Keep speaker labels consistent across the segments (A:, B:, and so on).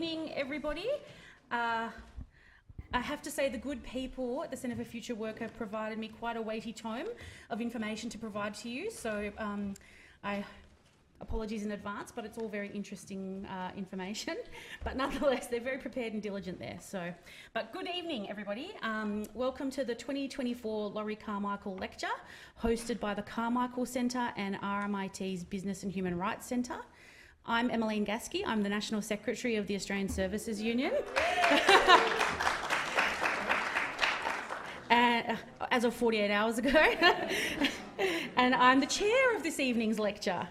A: evening, everybody. I have to say the good people at the Centre for Future Work have provided me quite a weighty tome of information to provide to you, so apologies in advance, but it's all very interesting information. But nonetheless, they're very prepared and diligent there. But good evening, everybody. Welcome to the 2024 Laurie Carmichael Lecture, hosted by the Carmichael Centre and RMIT's Business and Human Rights Centre. I'm Emmeline Gasky. I'm the National Secretary of the Australian Services Union. As of 48 hours ago. And I'm the chair of this evening's lecture.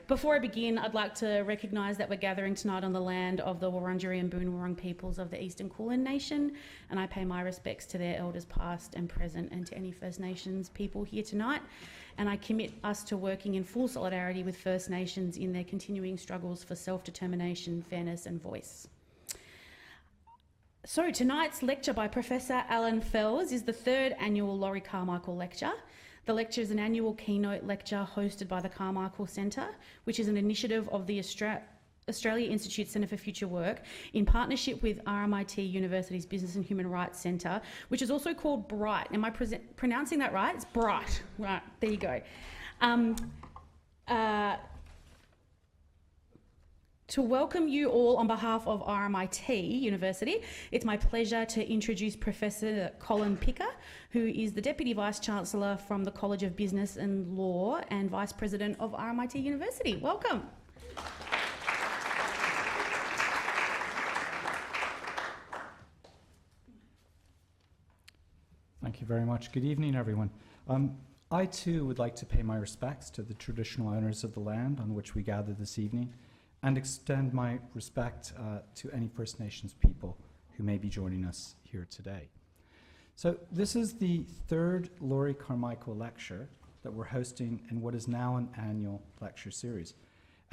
A: Before I begin, I'd like to recognise that we're gathering tonight on the land of the Wurundjeri and Boon Wurrung peoples of the Eastern Kulin Nation, and I pay my respects to their elders past and present and to any First Nations people here tonight, and I commit us to working in full solidarity with First Nations in their continuing struggles for self-determination, fairness and voice. So tonight's lecture by Professor Allan Fels is the third annual Laurie Carmichael Lecture. The lecture is an annual keynote lecture hosted by the Carmichael Centre, which is an initiative of the Australia Institute Centre for Future Work in partnership with RMIT University's Business and Human Rights Centre, which is also called BHRIGHT. Am I pronouncing that right? It's BHRIGHT. Right, there you go. To welcome you all on behalf of RMIT University, it's my pleasure to introduce Professor Colin Picker, who is the Deputy Vice-Chancellor from the College of Business and Law and Vice President of RMIT University. Welcome.
B: Thank you very much. Good evening, everyone. I too would like to pay my respects to the traditional owners of the land on which we gather this evening, and extend my respect to any First Nations people who may be joining us here today. So this is the third Laurie Carmichael Lecture that we're hosting in what is now an annual lecture series.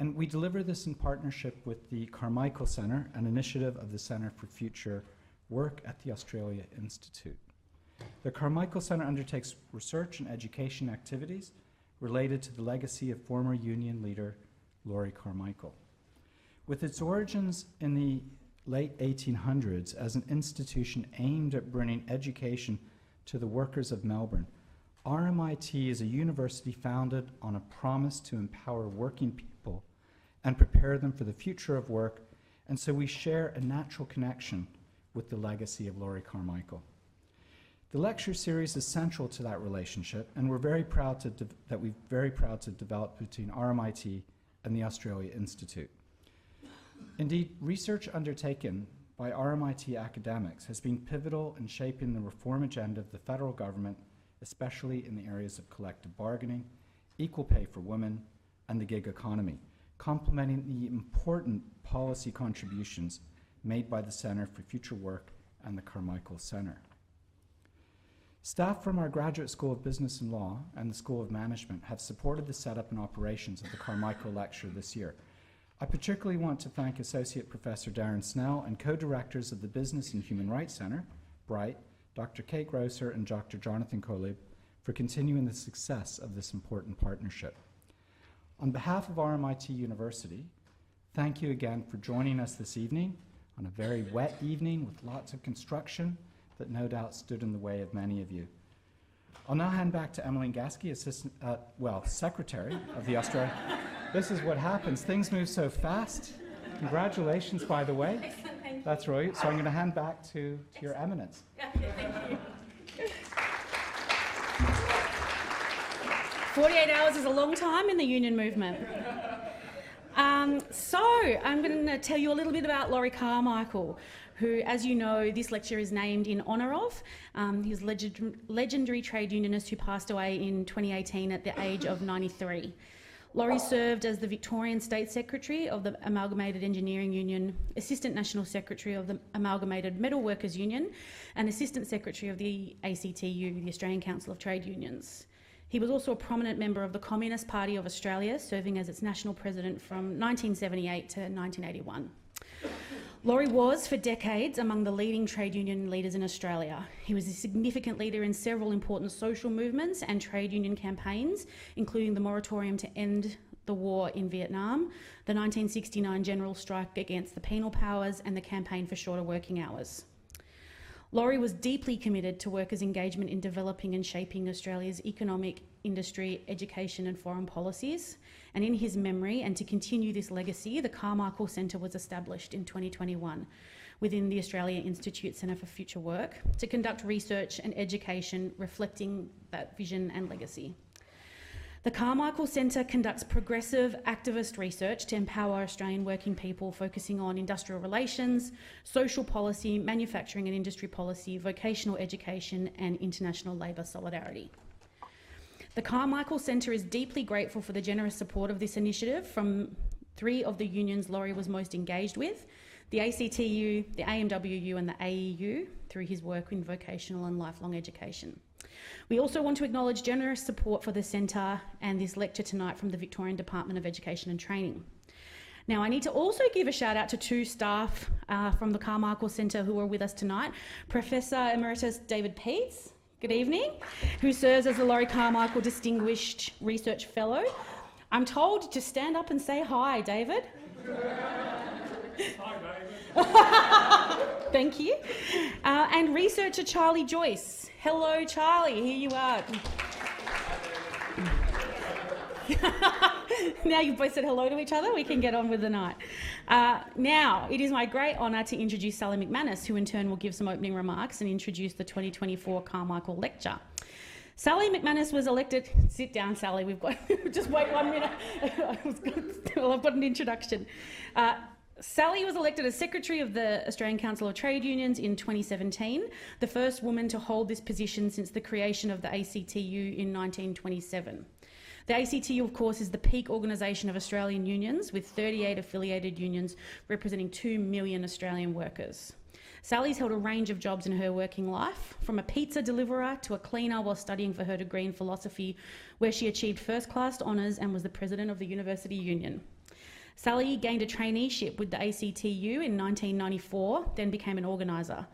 B: And we deliver this in partnership with the Carmichael Centre, an initiative of the Centre for Future Work at the Australia Institute. The Carmichael Centre undertakes research and education activities related to the legacy of former union leader Laurie Carmichael. With its origins in the late 1800s as an institution aimed at bringing education to the workers of Melbourne, RMIT is a university founded on a promise to empower working people and prepare them for the future of work, and so we share a natural connection with the legacy of Laurie Carmichael. The lecture series is central to that relationship, and we're very proud to develop between RMIT and the Australia Institute. Indeed, research undertaken by RMIT academics has been pivotal in shaping the reform agenda of the federal government, especially in the areas of collective bargaining, equal pay for women, and the gig economy, complementing the important policy contributions made by the Centre for Future Work and the Carmichael Centre. Staff from our Graduate School of Business and Law and the School of Management have supported the setup and operations of the Carmichael Lecture this year. I particularly want to thank Associate Professor Darren Snell and co-directors of the Business and Human Rights Centre, BHRIGHT, Dr. Kate Grosser and Dr. Jonathan Kolib, for continuing the success of this important partnership. On behalf of RMIT University, thank you again for joining us this evening on a very wet evening with lots of construction that no doubt stood in the way of many of you. I'll now hand back to Emmeline Gasky, Secretary of the Australia. This is what happens. Things move so fast. Congratulations, by the way. That's right. So I'm going to hand back to Your Eminence.
A: Okay, thank you. 48 hours is a long time in the union movement. So I'm going to tell you a little bit about Laurie Carmichael, who, as you know, this lecture is named in honour of. He was a legendary trade unionist who passed away in 2018 at the age of 93. Laurie served as the Victorian State Secretary of the Amalgamated Engineering Union, Assistant National Secretary of the Amalgamated Metal Workers Union, and Assistant Secretary of the ACTU, the Australian Council of Trade Unions. He was also a prominent member of the Communist Party of Australia, serving as its national president from 1978 to 1981. Laurie was, for decades, among the leading trade union leaders in Australia. He was a significant leader in several important social movements and trade union campaigns, including the moratorium to end the war in Vietnam, the 1969 general strike against the penal powers, and the campaign for shorter working hours. Laurie was deeply committed to workers' engagement in developing and shaping Australia's economic, industry, education and foreign policies. And in his memory, and to continue this legacy, the Carmichael Centre was established in 2021 within the Australia Institute Centre for Future Work to conduct research and education reflecting that vision and legacy. The Carmichael Centre conducts progressive activist research to empower Australian working people, focusing on industrial relations, social policy, manufacturing and industry policy, vocational education and international labour solidarity. The Carmichael Centre is deeply grateful for the generous support of this initiative from 3 of the unions Laurie was most engaged with, the ACTU, the AMWU and the AEU, through his work in vocational and lifelong education. We also want to acknowledge generous support for the Centre and this lecture tonight from the Victorian Department of Education and Training. Now, I need to also give a shout out to 2 staff from the Carmichael Centre who are with us tonight. Professor Emeritus David Peets, good evening, who serves as the Laurie Carmichael Distinguished Research Fellow. I'm told to stand up and say hi, David.
C: Hi, David.
A: Thank you. And researcher Charlie Joyce. Hello, Charlie. Here you are. Now you've both said hello to each other, we can get on with the night. Now, it is my great honour to introduce Sally McManus, who in turn will give some opening remarks and introduce the 2024 Carmichael Lecture. Sally McManus was elected... Sit down, Sally. We've got... Just wait 1 minute. Well, I've got an introduction. Sally was elected as Secretary of the Australian Council of Trade Unions in 2017, the first woman to hold this position since the creation of the ACTU in 1927. The ACTU, of course, is the peak organisation of Australian unions, with 38 affiliated unions representing 2 million Australian workers. Sally's held a range of jobs in her working life, from a pizza deliverer to a cleaner while studying for her degree in philosophy, where she achieved first-class honours and was the president of the University Union. Sally gained a traineeship with the ACTU in 1994, then became an organiser.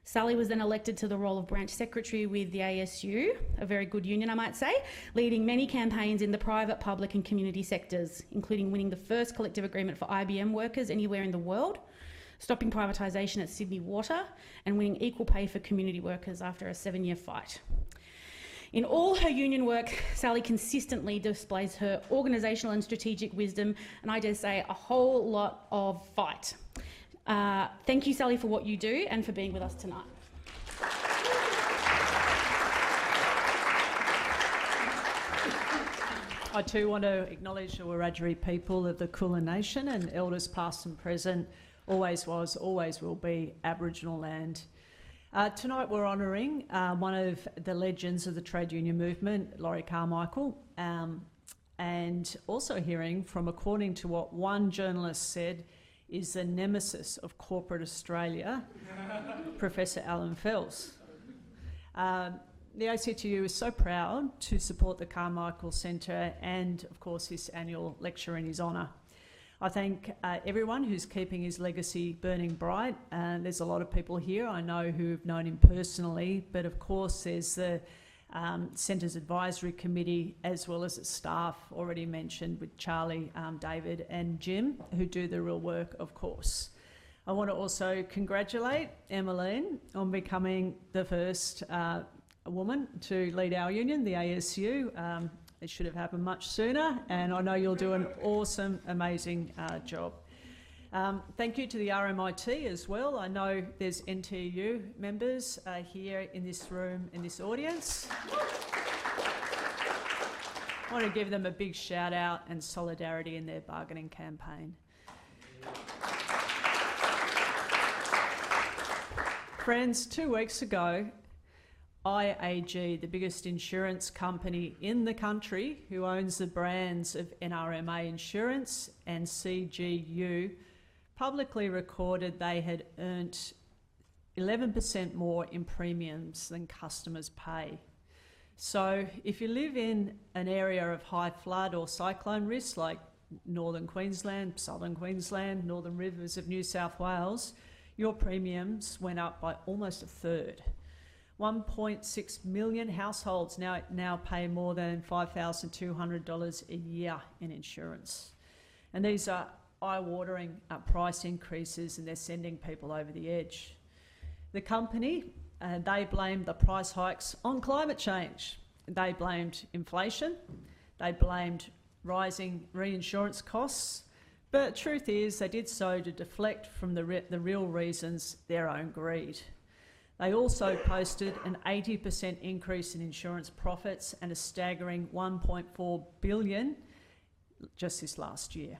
A: Sally was then elected to the role of branch secretary with the ASU, a very good union, I might say, leading many campaigns in the private, public and community sectors, including winning the first collective agreement for IBM workers anywhere in the world, stopping privatisation at Sydney Water, and winning equal pay for community workers after a 7-year fight. In all her union work, Sally consistently displays her organisational and strategic wisdom, and I dare say a whole lot of fight. Thank you, Sally, for what you do and for being with us tonight.
D: I too want to acknowledge the Wiradjuri people of the Kulin Nation and elders past and present, always was, always will be Aboriginal land. Tonight we're honouring one of the legends of the trade union movement, Laurie Carmichael, and also hearing from, according to what one journalist said, is the nemesis of corporate Australia, Professor Allan Fels. The ACTU is so proud to support the Carmichael Centre and, of course, this annual lecture in his honour. I thank everyone who's keeping his legacy burning bright. There's a lot of people here I know who've known him personally, but of course there's the Centre's Advisory Committee as well as its staff already mentioned with Charlie, David and Jim, who do the real work, of course. I want to also congratulate Emmeline on becoming the first woman to lead our union, the ASU. It should have happened much sooner, and I know you'll do an awesome, amazing job. Thank you to the RMIT as well. I know there's NTU members here in this room, in this audience. I want to give them a big shout out and solidarity in their bargaining campaign. Friends, 2 weeks ago, IAG, the biggest insurance company in the country, who owns the brands of NRMA Insurance and CGU, publicly recorded they had earned 11% more in premiums than customers pay. So if you live in an area of high flood or cyclone risk like northern Queensland, southern Queensland, northern rivers of New South Wales, your premiums went up by almost a third. 1.6 million households now pay more than $5,200 a year in insurance. And these are eye-watering price increases, and they're sending people over the edge. The company, they blamed the price hikes on climate change. They blamed inflation. They blamed rising reinsurance costs. But truth is, they did so to deflect from the real reasons, their own greed. They also posted an 80% increase in insurance profits and a staggering $1.4 billion just this last year.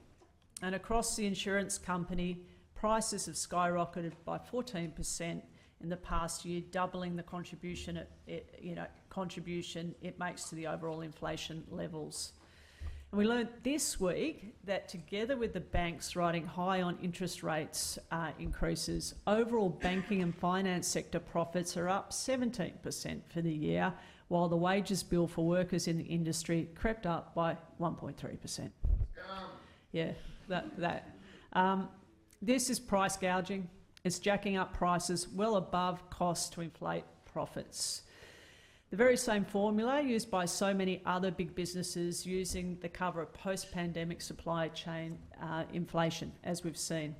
D: And across the insurance company, prices have skyrocketed by 14% in the past year, doubling the contribution it makes to the overall inflation levels. And we learned this week that together with the banks riding high on interest rates increases, overall banking and finance sector profits are up 17% for the year, while the wages bill for workers in the industry crept up by 1.3%. Yeah, this is price gouging. It's jacking up prices well above cost to inflate profits. The very same formula used by so many other big businesses using the cover of post-pandemic supply chain inflation, as we've seen.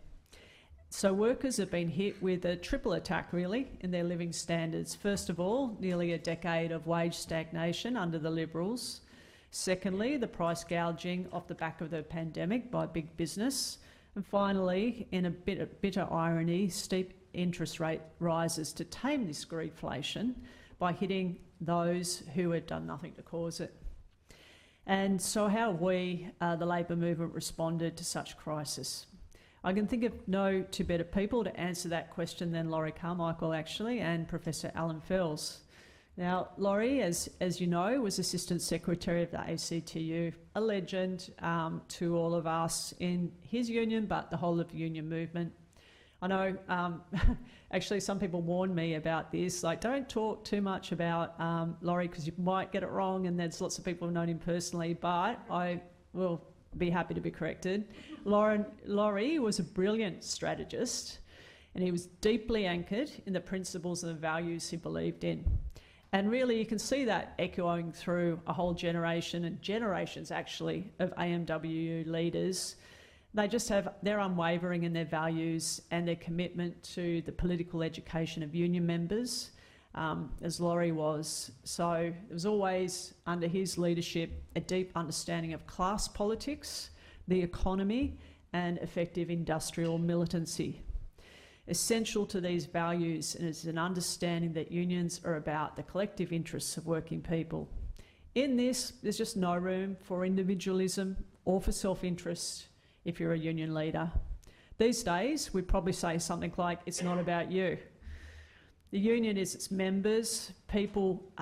D: So workers have been hit with a triple attack, really, in their living standards. First of all, nearly a decade of wage stagnation under the Liberals. Secondly, the price gouging off the back of the pandemic by big business. And finally, in a bit of bitter irony, steep interest rate rises to tame this greedflation by hitting those who had done nothing to cause it. And so how have we, the Labor movement, responded to such crisis? I can think of no two better people to answer that question than Laurie Carmichael, actually, and Professor Allan Fels. Now, Laurie, as you know, was Assistant Secretary of the ACTU, a legend to all of us in his union, but the whole of the union movement. I know, actually, some people warned me about this, like, don't talk too much about Laurie because you might get it wrong, and there's lots of people who've known him personally, but I will be happy to be corrected. Laurie was a brilliant strategist, and he was deeply anchored in the principles and the values he believed in. And really, you can see that echoing through a whole generation, and generations actually, of AMWU leaders. They're unwavering in their values and their commitment to the political education of union members, as Laurie was. So it was always, under his leadership, a deep understanding of class politics, the economy, and effective industrial militancy. Essential to these values is an understanding that unions are about the collective interests of working people. In this, there's just no room for individualism or for self-interest if you're a union leader. These days, we'd probably say something like, it's not about you. The union is its members. People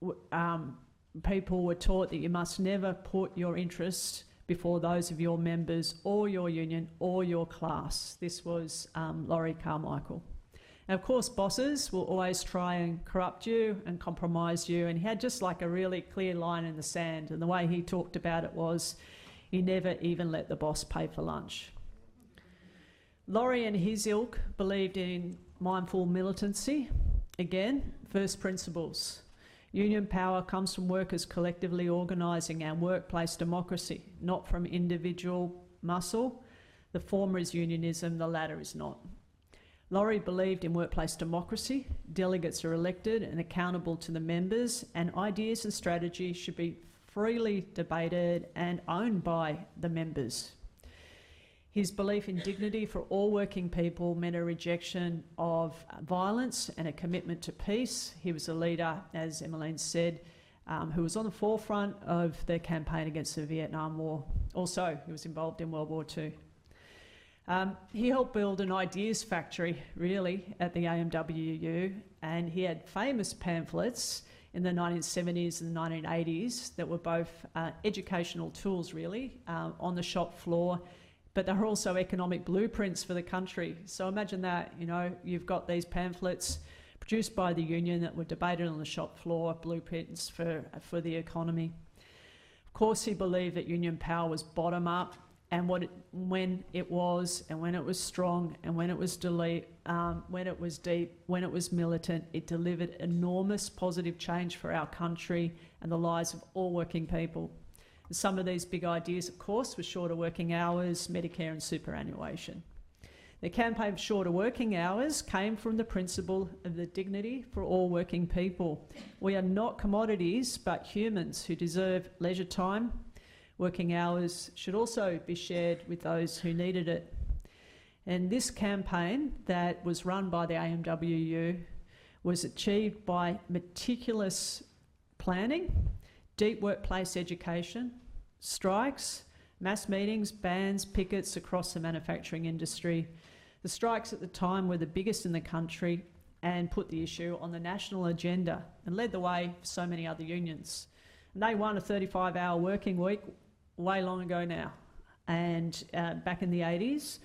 D: were taught that you must never put your interests before those of your members or your union or your class. This was Laurie Carmichael. And of course, bosses will always try and corrupt you and compromise you, and he had just like a really clear line in the sand, and the way he talked about it was, he never even let the boss pay for lunch. Laurie and his ilk believed in mindful militancy. Again, first principles. Union power comes from workers collectively organising our workplace democracy, not from individual muscle. The former is unionism, the latter is not. Laurie believed in workplace democracy. Delegates are elected and accountable to the members, and ideas and strategy should be freely debated and owned by the members. His belief in dignity for all working people meant a rejection of violence and a commitment to peace. He was a leader, as Emmeline said, who was on the forefront of the campaign against the Vietnam War. Also, he was involved in World War II. He helped build an ideas factory, really, at the AMWU, and he had famous pamphlets in the 1970s and 1980s that were both educational tools, really, on the shop floor, but they're also economic blueprints for the country. So imagine that, you know, you've got these pamphlets produced by the union that were debated on the shop floor, blueprints for the economy. Of course, he believed that union power was bottom up and when it was strong, and when it was deep, when it was militant. It delivered enormous positive change for our country and the lives of all working people. And some of these big ideas, of course, were shorter working hours, Medicare and superannuation. The campaign for shorter working hours came from the principle of the dignity for all working people. We are not commodities, but humans who deserve leisure time. Working hours should also be shared with those who needed it. And this campaign that was run by the AMWU was achieved by meticulous planning, deep workplace education, strikes, mass meetings, bans, pickets across the manufacturing industry. The strikes at the time were the biggest in the country and put the issue on the national agenda and led the way for so many other unions. And they won a 35-hour working week way long ago now, and back in the 80s,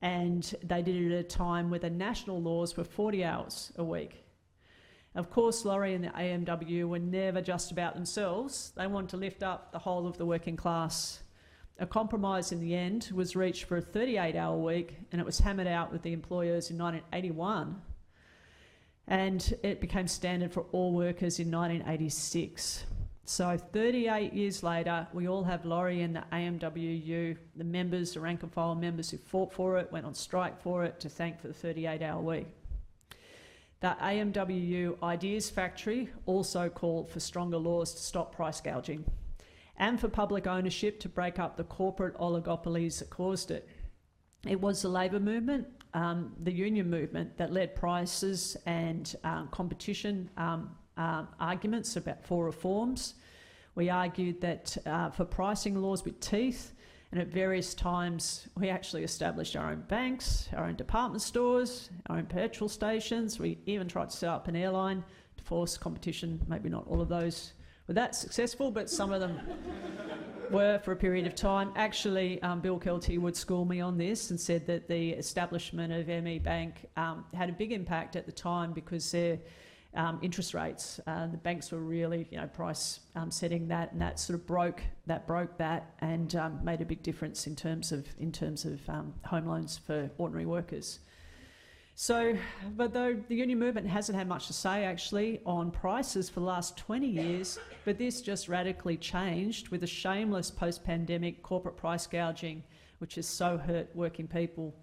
D: and they did it at a time where the national laws were 40 hours a week. Of course, Laurie and the AMW were never just about themselves. They wanted to lift up the whole of the working class. A compromise in the end was reached for a 38-hour week, and it was hammered out with the employers in 1981, and it became standard for all workers in 1986. So 38 years later, we all have Laurie and the AMWU, the members, the rank and file members who fought for it, went on strike for it, to thank for the 38-hour week. The AMWU Ideas Factory also called for stronger laws to stop price gouging and for public ownership to break up the corporate oligopolies that caused it. It was the labour movement, the union movement, that led prices and competition arguments for reforms. We argued that for pricing laws with teeth, and at various times we actually established our own banks, our own department stores, our own petrol stations. We even tried to set up an airline to force competition. Maybe not all of those were that successful, but some of them were for a period of time. Actually, Bill Kelty would school me on this and said that the establishment of ME Bank had a big impact at the time because their interest rates, the banks were really, price setting that, and that sort of broke that, and made a big difference in terms of home loans for ordinary workers. So, but though the union movement hasn't had much to say actually on prices for the last 20 years, but this just radically changed with a shameless post-pandemic corporate price gouging, which has so hurt working people.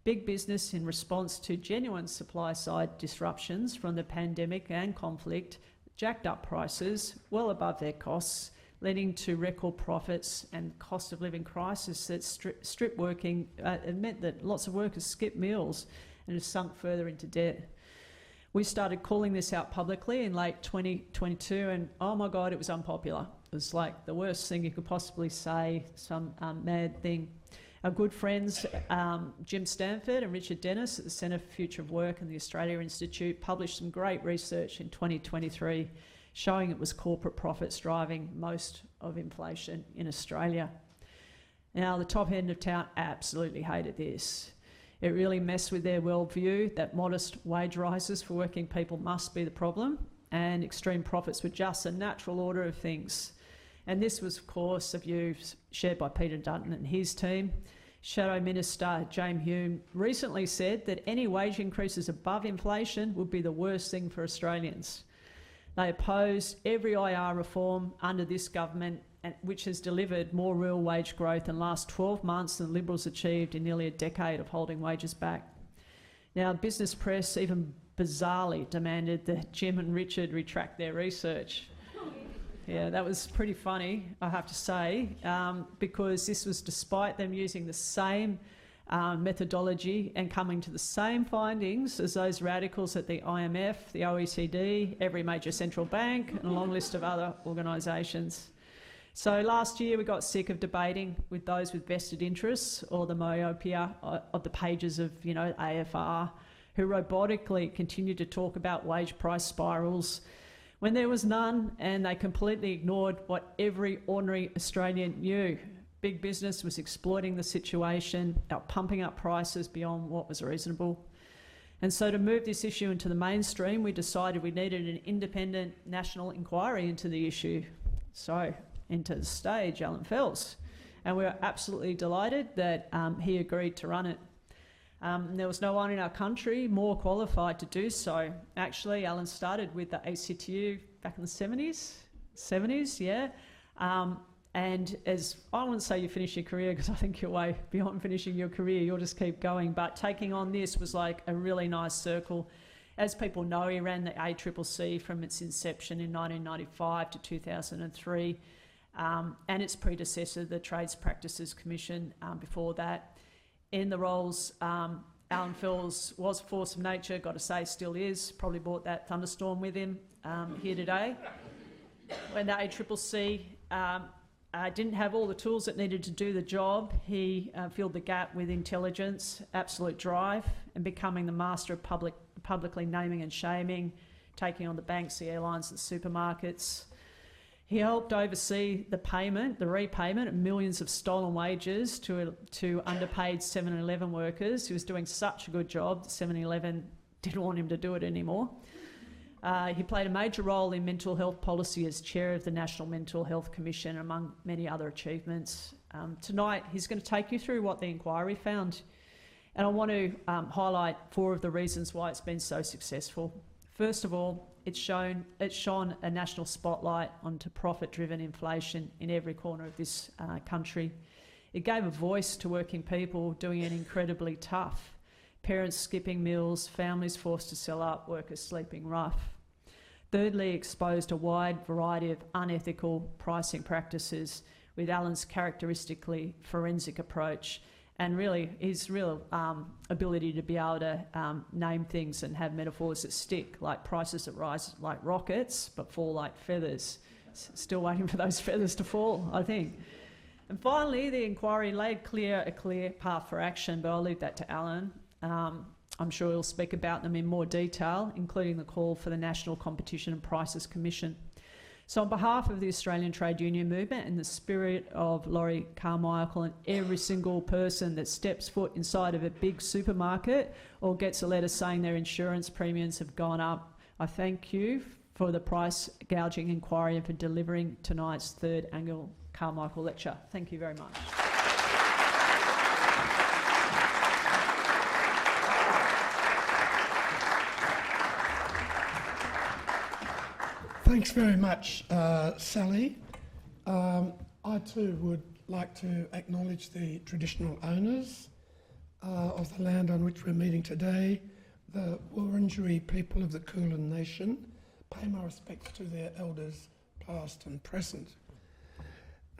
D: Big business, in response to genuine supply-side disruptions from the pandemic and conflict, jacked up prices well above their costs, leading to record profits and cost of living crisis that stripped working. It meant that lots of workers skipped meals and have sunk further into debt. We started calling this out publicly in late 2022, and oh my God, it was unpopular. It was like the worst thing you could possibly say, some mad thing. Our good friends Jim Stanford and Richard Dennis at the Centre for Future of Work and the Australia Institute published some great research in 2023 showing it was corporate profits driving most of inflation in Australia. Now, the top end of town absolutely hated this. It really messed with their worldview that modest wage rises for working people must be the problem, and extreme profits were just a natural order of things. And this was, of course, a view shared by Peter Dutton and his team. Shadow Minister James Hume recently said that any wage increases above inflation would be the worst thing for Australians. They opposed every IR reform under this government, which has delivered more real wage growth in the last 12 months than Liberals achieved in nearly a decade of holding wages back. Now, business press even bizarrely demanded that Jim and Richard retract their research. Yeah, that was pretty funny, I have to say, because this was despite them using the same methodology and coming to the same findings as those radicals at the IMF, the OECD, every major central bank, and a long list of other organisations. So last year we got sick of debating with those with vested interests or the myopia of the pages of, AFR, who robotically continued to talk about wage price spirals when there was none, and they completely ignored what every ordinary Australian knew. Big business was exploiting the situation, pumping up prices beyond what was reasonable. And so to move this issue into the mainstream, we decided we needed an independent national inquiry into the issue. So enter the stage Allan Fels, and we're absolutely delighted that he agreed to run it. There was no one in our country more qualified to do so. Actually, Allan started with the ACTU back in the 70s, yeah. And as I wouldn't say you finish your career, because I think you're way beyond finishing your career, you'll just keep going. But taking on this was like a really nice circle. As people know, he ran the ACCC from its inception in 1995 to 2003, and its predecessor, the Trades Practices Commission, before that. In the roles, Allan Fels was a force of nature, got to say, still is. Probably brought that thunderstorm with him here today. When the ACCC didn't have all the tools it needed to do the job, he filled the gap with intelligence, absolute drive, and becoming the master of publicly naming and shaming, taking on the banks, the airlines, the supermarkets. He helped oversee the repayment of millions of stolen wages to underpaid 7-Eleven workers. He was doing such a good job that 7-Eleven didn't want him to do it anymore. He played a major role in mental health policy as chair of the National Mental Health Commission, among many other achievements. Tonight, he's going to take you through what the inquiry found. And I want to highlight 4 of the reasons why it's been so successful. First of all, it shone a national spotlight onto profit-driven inflation in every corner of this country. It gave a voice to working people doing it incredibly tough. Parents skipping meals, families forced to sell up, workers sleeping rough. Thirdly, exposed a wide variety of unethical pricing practices with Allan's characteristically forensic approach and really his real ability to be able to name things and have metaphors that stick, like prices that rise like rockets but fall like feathers. Still waiting for those feathers to fall, I think. And finally, the inquiry laid a clear path for action, but I'll leave that to Allan. I'm sure he'll speak about them in more detail, including the call for the National Competition and Prices Commission. So on behalf of the Australian Trade Union Movement and the spirit of Laurie Carmichael and every single person that steps foot inside of a big supermarket or gets a letter saying their insurance premiums have gone up, I thank you for the Price-Gouging Inquiry and for delivering tonight's 3rd annual Carmichael Lecture. Thank you very much.
C: Thanks very much, Sally. I too would like to acknowledge the traditional owners of the land on which we're meeting today, the Wurundjeri people of the Kulin Nation. Pay my respects to their elders, past and present.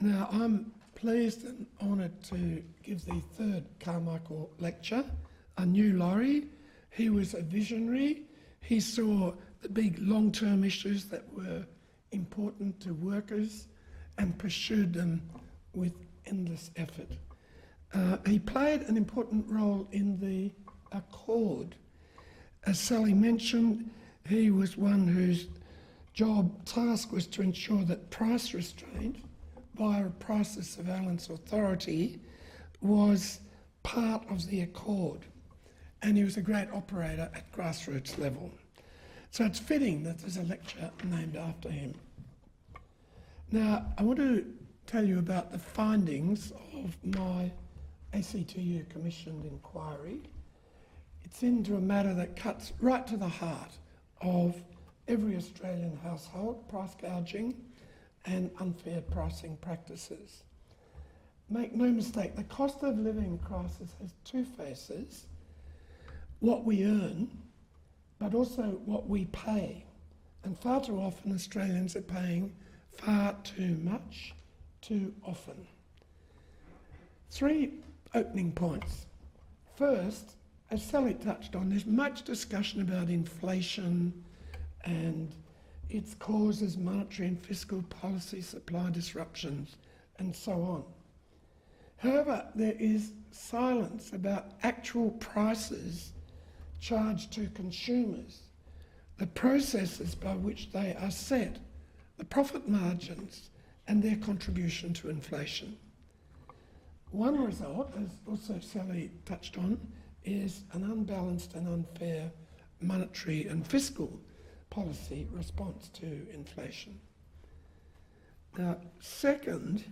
C: Now, I'm pleased and honoured to give the 3rd Carmichael Lecture. I knew Laurie. He was a visionary. He saw the big long-term issues that were important to workers and pursued them with endless effort. He played an important role in the Accord. As Sally mentioned, he was one whose task was to ensure that price restraint via a price surveillance authority was part of the Accord, and he was a great operator at grassroots level. So it's fitting that there's a lecture named after him. Now, I want to tell you about the findings of my ACTU-commissioned inquiry. It's into a matter that cuts right to the heart of every Australian household, price gouging and unfair pricing practices. Make no mistake, the cost of living crisis has 2 faces: what we earn, but also what we pay. And far too often Australians are paying far too much, too often. 3 opening points. First, as Sally touched on, there's much discussion about inflation and its causes, monetary and fiscal policy, supply disruptions, and so on. However, there is silence about actual prices charged to consumers, the processes by which they are set, the profit margins, and their contribution to inflation. One result, as also Sally touched on, is an unbalanced and unfair monetary and fiscal policy response to inflation. Now, second,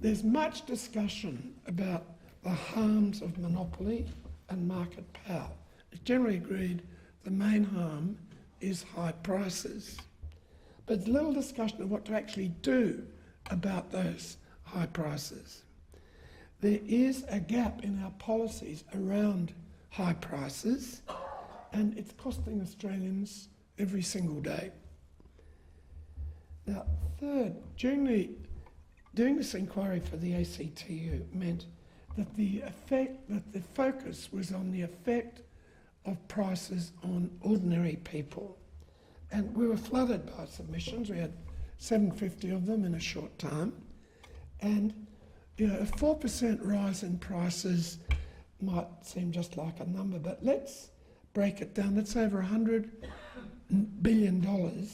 C: There's much discussion about the harms of monopoly and market power. It's generally agreed the main harm is high prices. But there's little discussion of what to actually do about those high prices. There is a gap in our policies around high prices, and it's costing Australians every single day. Now, third, doing this inquiry for the ACTU meant that the focus was on the effect of prices on ordinary people. And we were flooded by submissions. We had 750 of them in a short time. And a 4% rise in prices might seem just like a number, but let's break it down. That's over $100 billion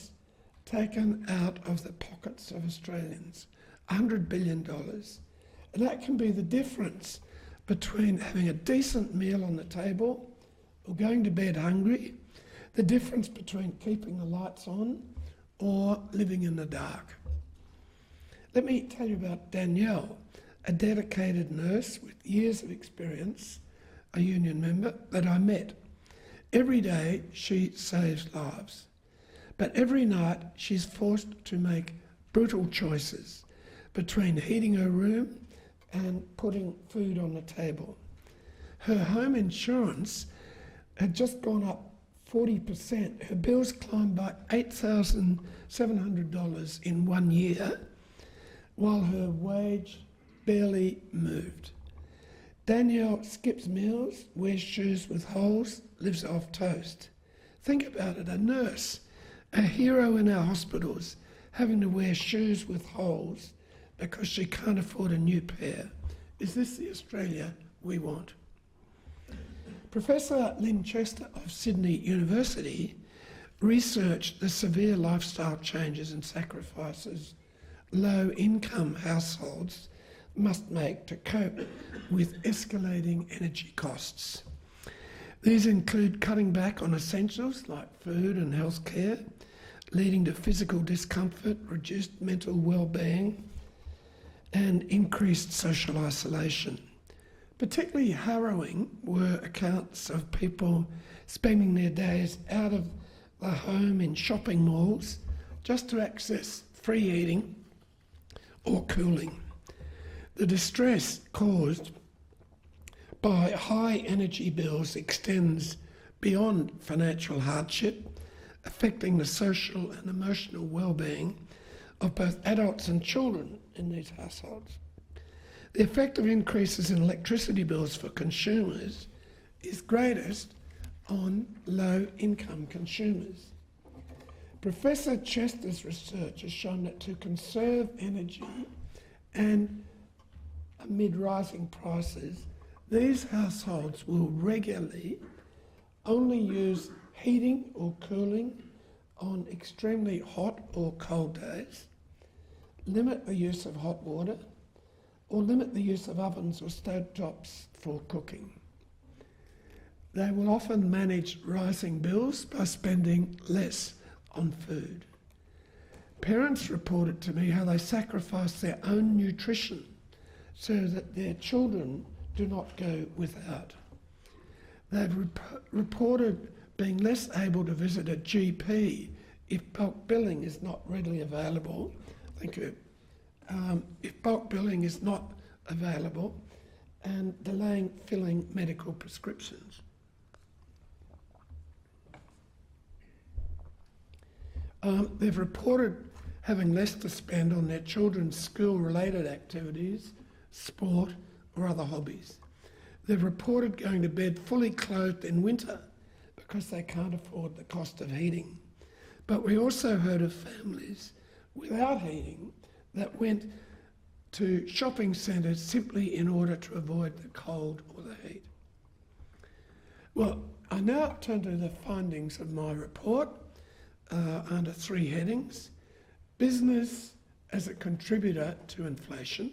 C: taken out of the pockets of Australians. $100 billion. And that can be the difference between having a decent meal on the table or going to bed hungry, the difference between keeping the lights on or living in the dark. Let me tell you about Danielle, a dedicated nurse with years of experience, a union member that I met. Every day she saves lives, but every night she's forced to make brutal choices between heating her room and putting food on the table. Her home insurance had just gone up 40%. Her bills climbed by $8,700 in 1 year, while her wage barely moved. Danielle skips meals, wears shoes with holes, lives off toast. Think about it, a nurse, a hero in our hospitals, having to wear shoes with holes because she can't afford a new pair. Is this the Australia we want? Professor Lynn Chester of Sydney University researched the severe lifestyle changes and sacrifices low-income households must make to cope with escalating energy costs. These include cutting back on essentials like food and healthcare, leading to physical discomfort, reduced mental well-being, and increased social isolation. Particularly harrowing were accounts of people spending their days out of the home in shopping malls just to access free eating or cooling. The distress caused by high energy bills extends beyond financial hardship, affecting the social and emotional well-being of both adults and children in these households. The effect of increases in electricity bills for consumers is greatest on low-income consumers. Professor Chester's research has shown that to conserve energy and amid rising prices, these households will regularly only use heating or cooling on extremely hot or cold days, limit the use of hot water, or limit the use of ovens or stovetops for cooking. They will often manage rising bills by spending less on food. Parents reported to me how they sacrifice their own nutrition so that their children do not go without. They've reported being less able to visit a GP if bulk billing is not readily available. Thank you. If bulk billing is not available, and delaying filling medical prescriptions. They've reported having less to spend on their children's school-related activities, sport, or other hobbies. They've reported going to bed fully clothed in winter because they can't afford the cost of heating. But we also heard of families without heating that went to shopping centres simply in order to avoid the cold or the heat. Well, I now turn to the findings of my report under 3 headings. Business as a contributor to inflation,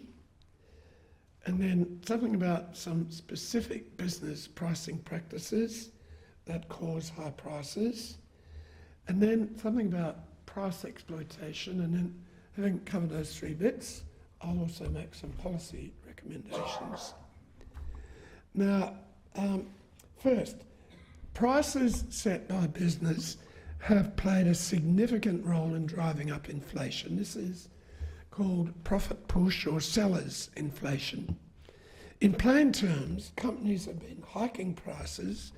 C: and then something about some specific business pricing practices that cause high prices, and then something about price exploitation, and then having covered those 3 bits, I'll also make some policy recommendations. Now, first, prices set by business have played a significant role in driving up inflation. This is called profit push or sellers inflation. In plain terms, companies have been hiking prices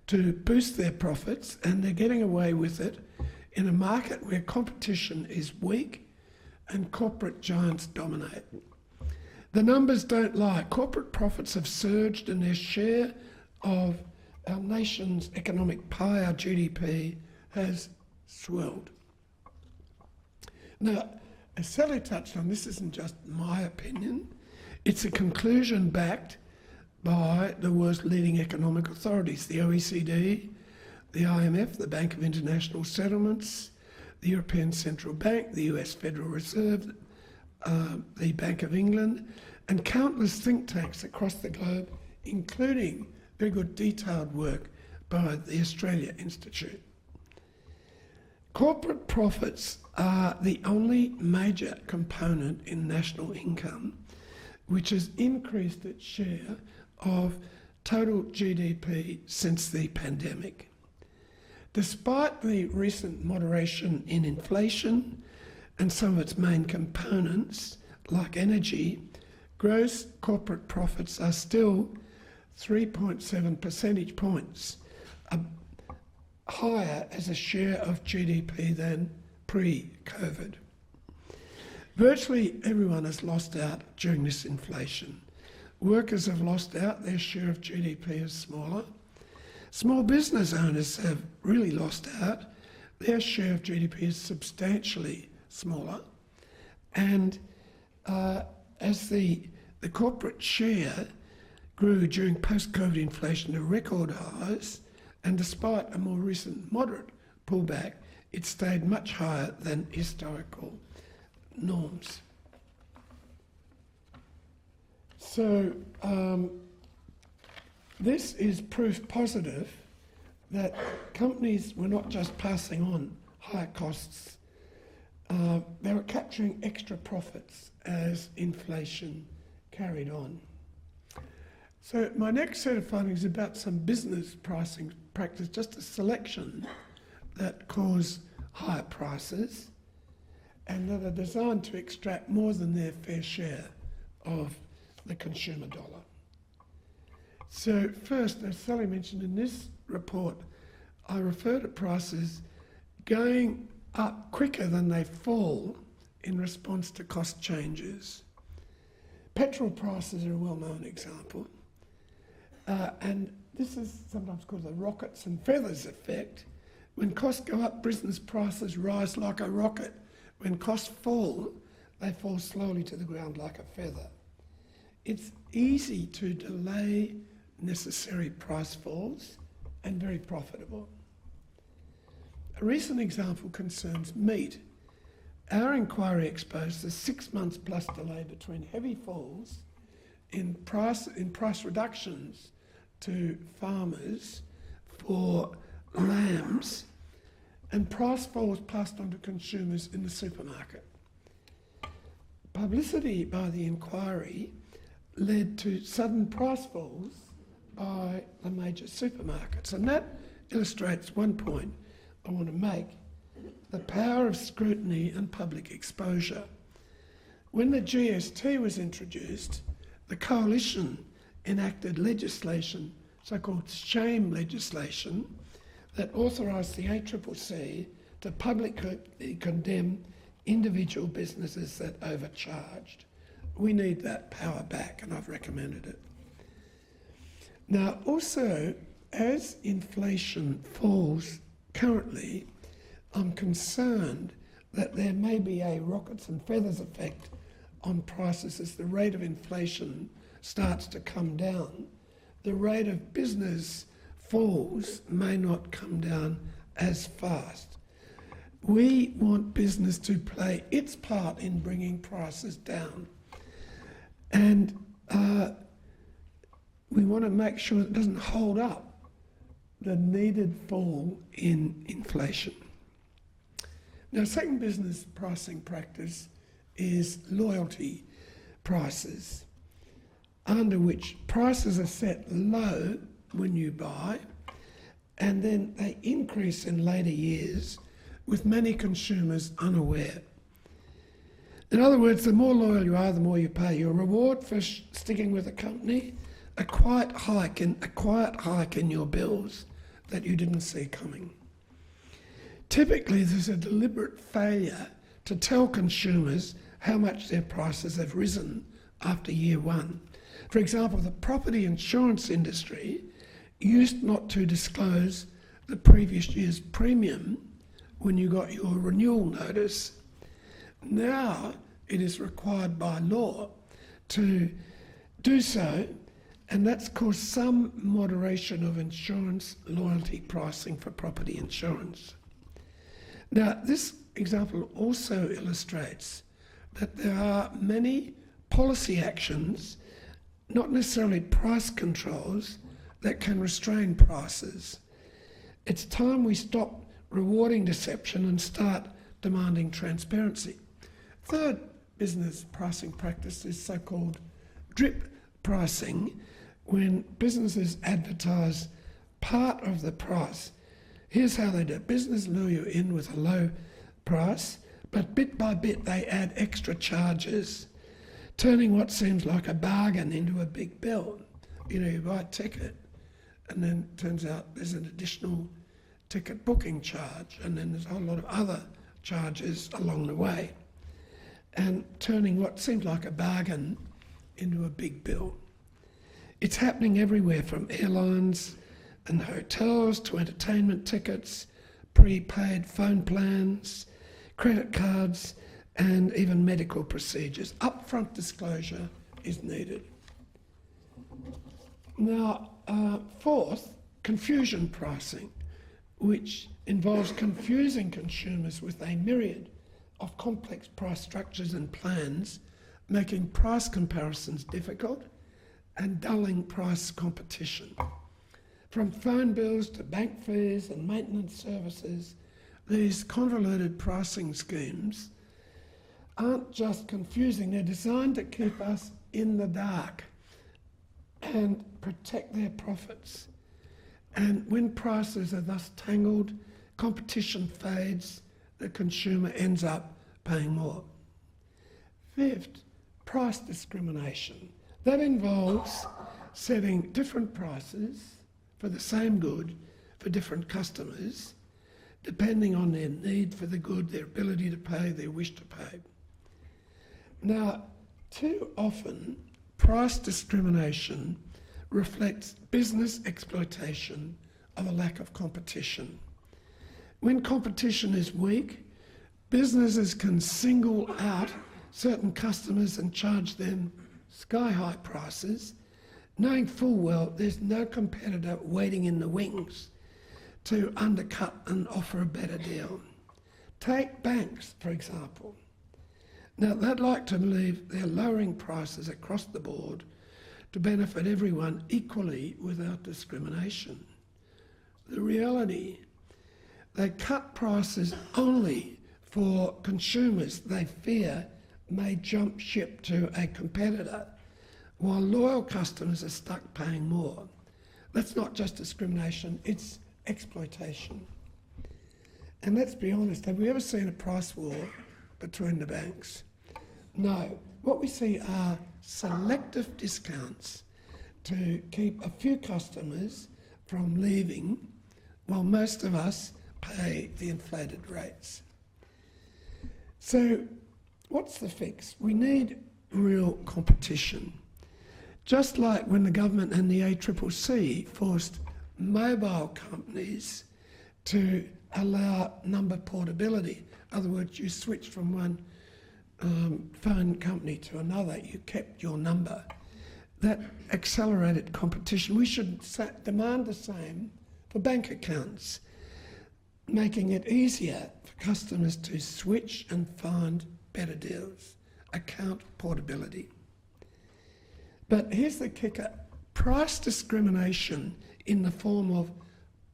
C: to boost their profits, and they're getting away with it in a market where competition is weak and corporate giants dominate. The numbers don't lie. Corporate profits have surged and their share of our nation's economic pie, our GDP, has swelled. Now, as Sally touched on, this isn't just my opinion. It's a conclusion backed by the world's leading economic authorities, the OECD, the IMF, the Bank of International Settlements, the European Central Bank, the US Federal Reserve, the Bank of England, and countless think tanks across the globe, including very good detailed work by the Australia Institute. Corporate profits are the only major component in national income which has increased its share of total GDP since the pandemic. Despite the recent moderation in inflation and some of its main components, like energy, gross corporate profits are still 3.7 percentage points higher as a share of GDP than pre-COVID. Virtually everyone has lost out during this inflation. Workers have lost out, their share of GDP is smaller. Small business owners have really lost out, their share of GDP is substantially smaller. And as the corporate share grew during post-COVID inflation to record highs, and despite a more recent moderate pullback, it stayed much higher than historical norms. So this is proof positive that companies were not just passing on higher costs, they were capturing extra profits as inflation carried on. So my next set of findings is about some business pricing practice, just a selection that cause higher prices and that are designed to extract more than their fair share of the consumer dollar. So first, as Sally mentioned in this report, I refer to prices going up quicker than they fall in response to cost changes. Petrol prices are a well-known example. And this is sometimes called the rockets and feathers effect. When costs go up, business prices rise like a rocket. When costs fall, they fall slowly to the ground like a feather. It's easy to delay necessary price falls and very profitable. A recent example concerns meat. Our inquiry exposed the 6 months plus delay between heavy falls in price reductions to farmers for lambs and price falls passed on to consumers in the supermarket. Publicity by the inquiry led to sudden price falls by the major supermarkets, and that illustrates one point I want to make: the power of scrutiny and public exposure. When the GST was introduced, the coalition enacted legislation, so-called shame legislation, that authorised the ACCC to publicly condemn individual businesses that overcharged. We need that power back, and I've recommended it. Now, also, as inflation falls currently, I'm concerned that there may be a rockets and feathers effect on prices as the rate of inflation starts to come down. The rate of business falls may not come down as fast. We want business to play its part in bringing prices down. And we want to make sure it doesn't hold up the needed fall in inflation. Now, second business pricing practice is loyalty. prices, under which prices are set low when you buy, and then they increase in later years, with many consumers unaware. In other words, the more loyal you are, the more you pay. Your reward for sticking with a company, a quiet hike in your bills that you didn't see coming. Typically, there's a deliberate failure to tell consumers how much their prices have risen after year one. For example, the property insurance industry used not to disclose the previous year's premium when you got your renewal notice. Now it is required by law to do so, and that's caused some moderation of insurance loyalty pricing for property insurance. Now, this example also illustrates that there are many policy actions, not necessarily price controls, that can restrain prices. It's time we stop rewarding deception and start demanding transparency. Third business pricing practice is so-called drip pricing, when businesses advertise part of the price. Here's how they do it. Business lure you in with a low price, but bit by bit they add extra charges, turning what seems like a bargain into a big bill. You know, you buy a ticket, and then it turns out there's an additional ticket booking charge, and then there's a whole lot of other charges along the way, and turning what seems like a bargain into a big bill. It's happening everywhere, from airlines and hotels to entertainment tickets, prepaid phone plans, credit cards, and even medical procedures. Upfront disclosure is needed. Now, fourth, confusion pricing, which involves confusing consumers with a myriad of complex price structures and plans, making price comparisons difficult and dulling price competition. From phone bills to bank fees and maintenance services, these convoluted pricing schemes aren't just confusing, they're designed to keep us in the dark and protect their profits. And when prices are thus tangled, competition fades, the consumer ends up paying more. Fifth, price discrimination. That involves setting different prices for the same good for different customers, depending on their need for the good, their ability to pay, their wish to pay. Now, too often, price discrimination reflects business exploitation of a lack of competition. When competition is weak, businesses can single out certain customers and charge them sky-high prices, knowing full well there's no competitor waiting in the wings to undercut and offer a better deal. Take banks, for example. Now, they'd like to believe they're lowering prices across the board to benefit everyone equally without discrimination. The reality, they cut prices only for consumers they fear may jump ship to a competitor, while loyal customers are stuck paying more. That's not just discrimination, it's exploitation. And let's be honest, have we ever seen a price war between the banks? No. What we see are selective discounts to keep a few customers from leaving, while most of us pay the inflated rates. So what's the fix? We need real competition. Just like when the government and the ACCC forced mobile companies to allow number portability. In other words, you switched from one phone company to another, you kept your number. That accelerated competition. We should demand the same for bank accounts, making it easier for customers to switch and find better deals. Account portability. But here's the kicker. Price discrimination in the form of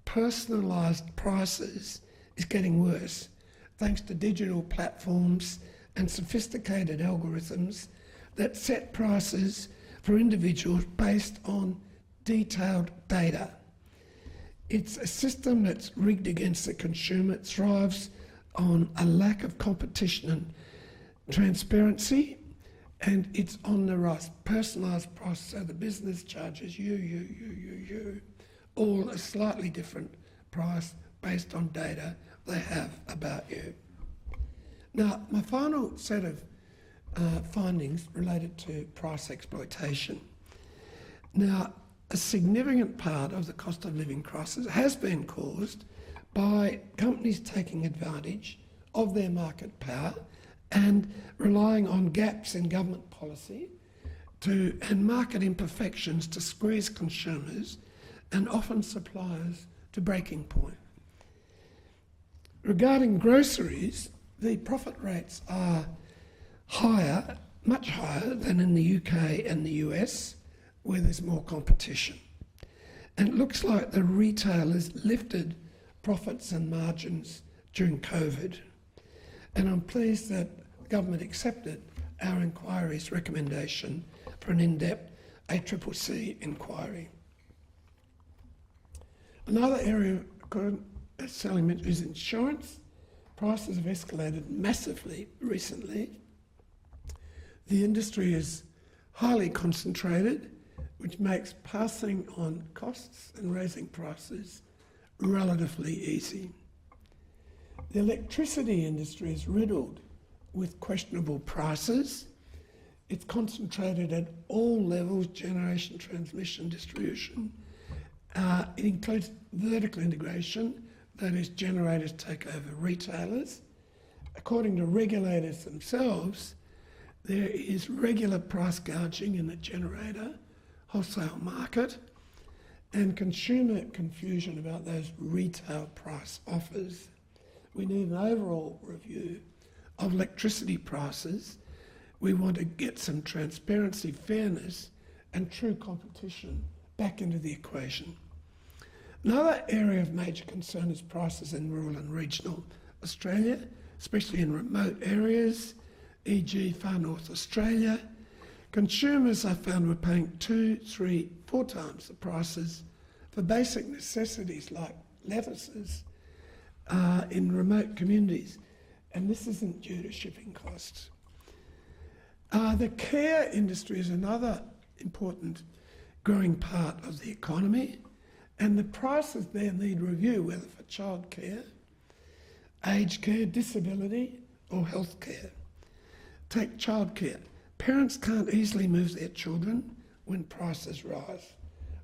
C: personalised prices is getting worse, thanks to digital platforms and sophisticated algorithms that set prices for individuals based on detailed data. It's a system that's rigged against the consumer. It thrives on a lack of competition and transparency, and it's on the rise. Personalised price, so the business charges you, all a slightly different price based on data they have about you. Now, my final set of findings related to price exploitation. Now, a significant part of the cost of living crisis has been caused by companies taking advantage of their market power and relying on gaps in government policy and market imperfections to squeeze consumers and often suppliers to breaking point. Regarding groceries, the profit rates are higher, much higher than in the UK and the US, where there's more competition. And it looks like the retailers lifted profits and margins during COVID. And I'm pleased that the government accepted our inquiry's recommendation for an in-depth ACCC inquiry. Another area, as Sally mentioned, is insurance. Prices have escalated massively recently. The industry is highly concentrated, which makes passing on costs and raising prices relatively easy. The electricity industry is riddled with questionable prices. It's concentrated at all levels: generation, transmission, distribution. It includes vertical integration, that is, generators take over retailers. According to regulators themselves, there is regular price gouging in the generator wholesale market and consumer confusion about those retail price offers. We need an overall review of electricity prices. We want to get some transparency, fairness and true competition back into the equation. Another area of major concern is prices in rural and regional Australia, especially in remote areas, e.g. far north Australia. Consumers, I found, were paying 2, 3, 4 times the prices for basic necessities like lettuces in remote communities, and this isn't due to shipping costs. The care industry is another important growing part of the economy, and the prices there need review, whether for childcare, aged care, disability or health care. Take childcare. Parents can't easily move their children when prices rise.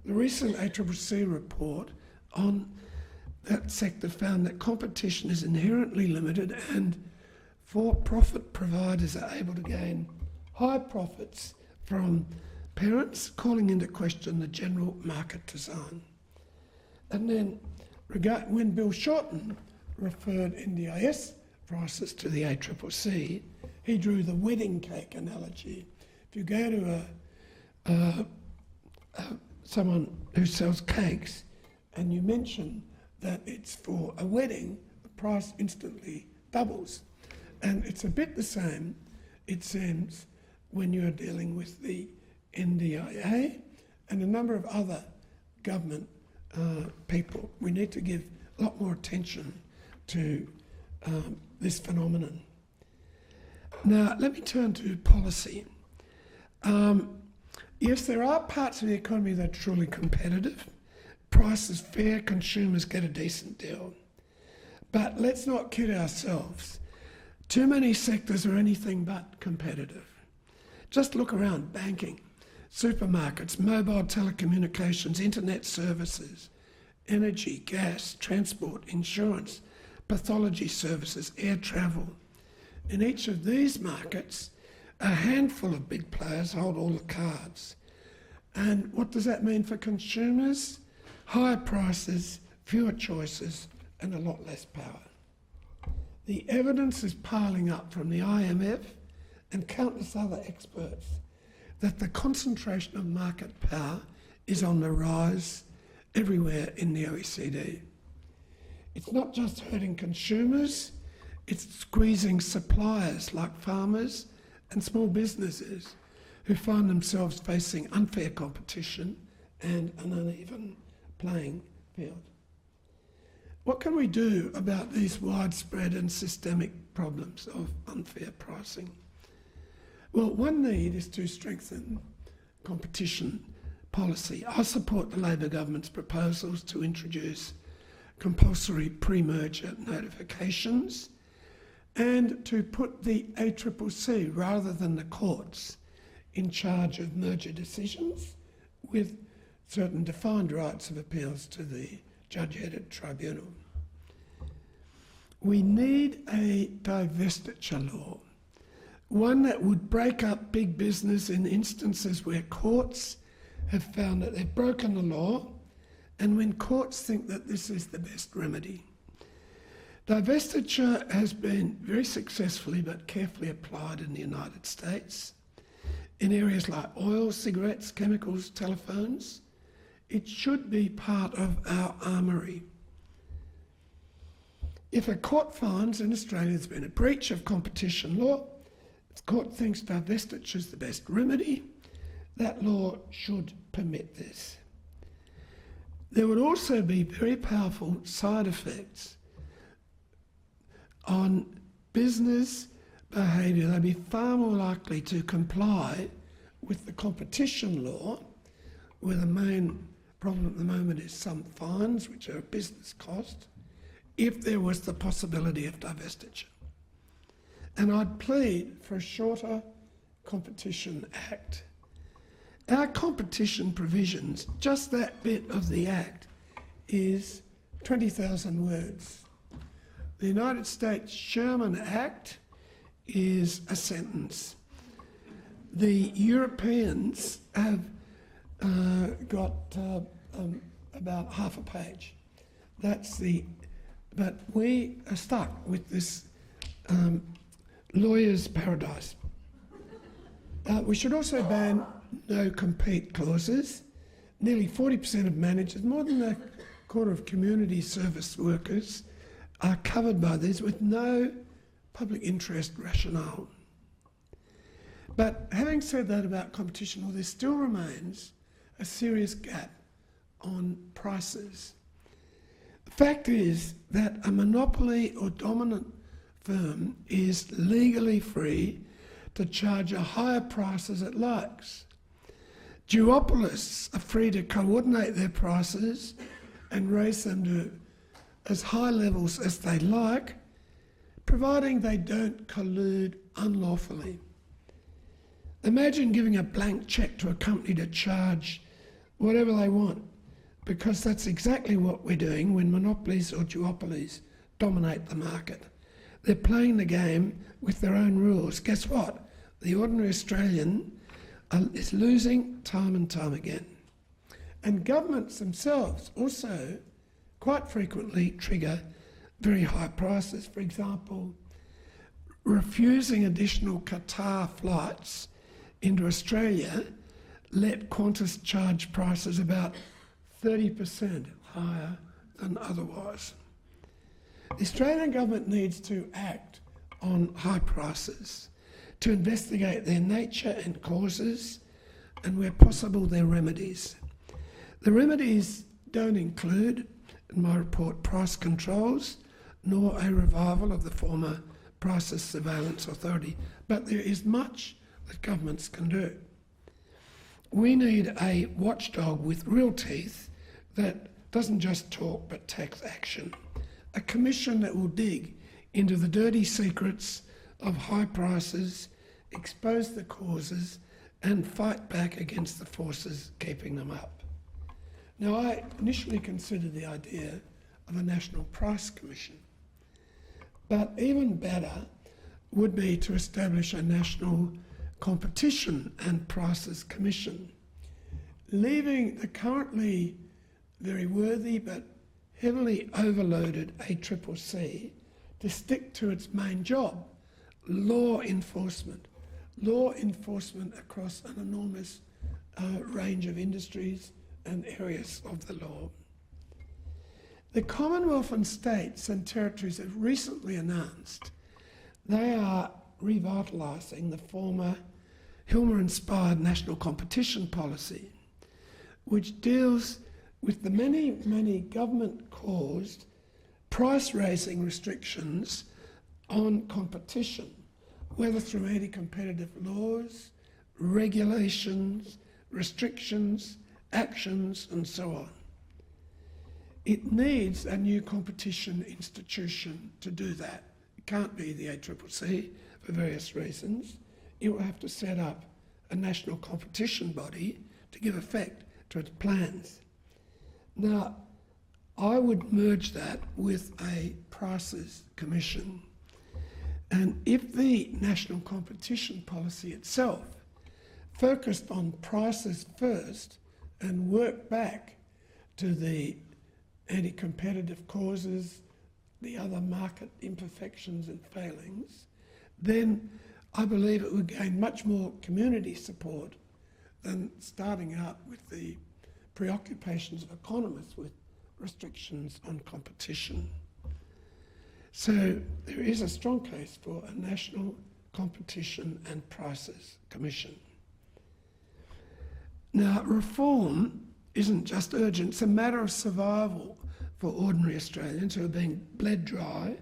C: The recent ACCC report on that sector found that competition is inherently limited and for-profit providers are able to gain high profits from parents, calling into question the general market design. And then when Bill Shorten referred NDIS prices to the ACCC, he drew the wedding cake analogy. If you go to someone who sells cakes and you mention that it's for a wedding, the price instantly doubles. And it's a bit the same, it seems, when you're dealing with the NDIA and a number of other government people. We need to give a lot more attention to this phenomenon. Now, let me turn to policy. Yes, there are parts of the economy that are truly competitive. Price is fair, consumers get a decent deal. But let's not kid ourselves. Too many sectors are anything but competitive. Just look around: banking, supermarkets, mobile telecommunications, internet services, energy, gas, transport, insurance, pathology services, air travel. In each of these markets, a handful of big players hold all the cards. And what does that mean for consumers? Higher prices, fewer choices, and a lot less power. The evidence is piling up from the IMF and countless other experts that the concentration of market power is on the rise everywhere in the OECD. It's not just hurting consumers, it's squeezing suppliers like farmers and small businesses who find themselves facing unfair competition and an uneven playing field. What can we do about these widespread and systemic problems of unfair pricing? Well, one need is to strengthen competition policy. I support the Labor government's proposals to introduce compulsory pre-merger notifications and to put the ACCC, rather than the courts, in charge of merger decisions with certain defined rights of appeals to the judge-headed tribunal. We need a divestiture law, one that would break up big business in instances where courts have found that they've broken the law and when courts think that this is the best remedy. Divestiture has been very successfully but carefully applied in the United States in areas like oil, cigarettes, chemicals, telephones. It should be part of our armoury. If a court finds in Australia there's been a breach of competition law, if the court thinks divestiture is the best remedy, that law should permit this. There would also be very powerful side effects on business behaviour. They'd be far more likely to comply with the competition law, where the main problem at the moment is some fines, which are a business cost, if there was the possibility of divestiture. And I'd plead for a shorter Competition Act. Our competition provisions, just that bit of the Act, is 20,000 words. The United States Sherman Act is a sentence. The Europeans have got about half a page. But we are stuck with this lawyer's paradise. We should also ban no-compete clauses. Nearly 40% of managers, more than a quarter of community service workers, are covered by these with no public interest rationale. But having said that about competition law, there still remains a serious gap on prices. The fact is that a monopoly or dominant firm is legally free to charge a higher price as it likes. Duopolists are free to coordinate their prices and raise them to as high levels as they like, providing they don't collude unlawfully. Imagine giving a blank cheque to a company to charge whatever they want, because that's exactly what we're doing when monopolies or duopolies dominate the market. They're playing the game with their own rules. Guess what? The ordinary Australian is losing time and time again. And governments themselves also quite frequently trigger very high prices. For example, refusing additional Qatar flights into Australia let Qantas charge prices about 30% higher than otherwise. The Australian government needs to act on high prices, to investigate their nature and causes, and where possible their remedies. The remedies don't include, in my report, price controls, nor a revival of the former Prices Surveillance Authority, but there is much that governments can do. We need a watchdog with real teeth that doesn't just talk but takes action. A commission that will dig into the dirty secrets of high prices, expose the causes, and fight back against the forces keeping them up. Now, I initially considered the idea of a National Price Commission, but even better would be to establish a National Competition and Prices Commission, leaving the currently very worthy but heavily overloaded ACCC to stick to its main job, law enforcement across an enormous range of industries and areas of the law. The Commonwealth and states and territories have recently announced they are revitalising the former Hilmer-inspired national competition policy, which deals with the many government-caused price-raising restrictions on competition, whether through anti-competitive laws, regulations, restrictions, actions, and so on. It needs a new competition institution to do that. It can't be the ACCC for various reasons. It will have to set up a national competition body to give effect to its plans. Now, I would merge that with a prices commission. And if the national competition policy itself focused on prices first and worked back to the anti-competitive causes, the other market imperfections and failings, then I believe it would gain much more community support than starting out with the preoccupations of economists with restrictions on competition. So there is a strong case for a national competition and prices commission. Now, reform isn't just urgent, it's a matter of survival for ordinary Australians who are being bled dry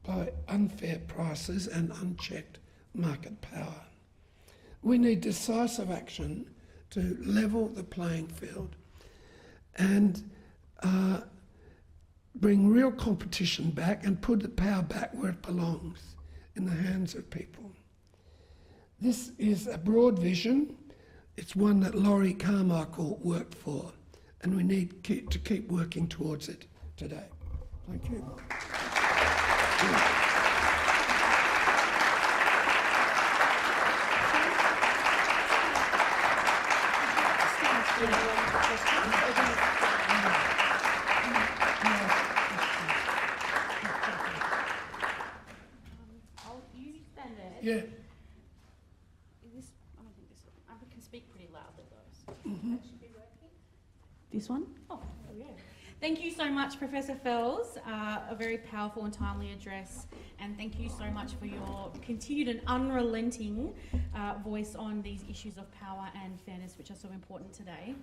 C: by unfair prices and unchecked market power. We need decisive action to level the playing field and bring real competition back and put the power back where it belongs, in the hands of people. This is a broad vision. It's one that Laurie Carmichael worked for, and we need to keep working towards it today. Thank you. Yeah.
A: I can speak pretty loudly though. That should be working. This one? Oh, there we go. Thank you so much, Professor Fels. A very powerful and timely address, and thank you so much for your continued and unrelenting voice on these issues of power and fairness, which are so important today.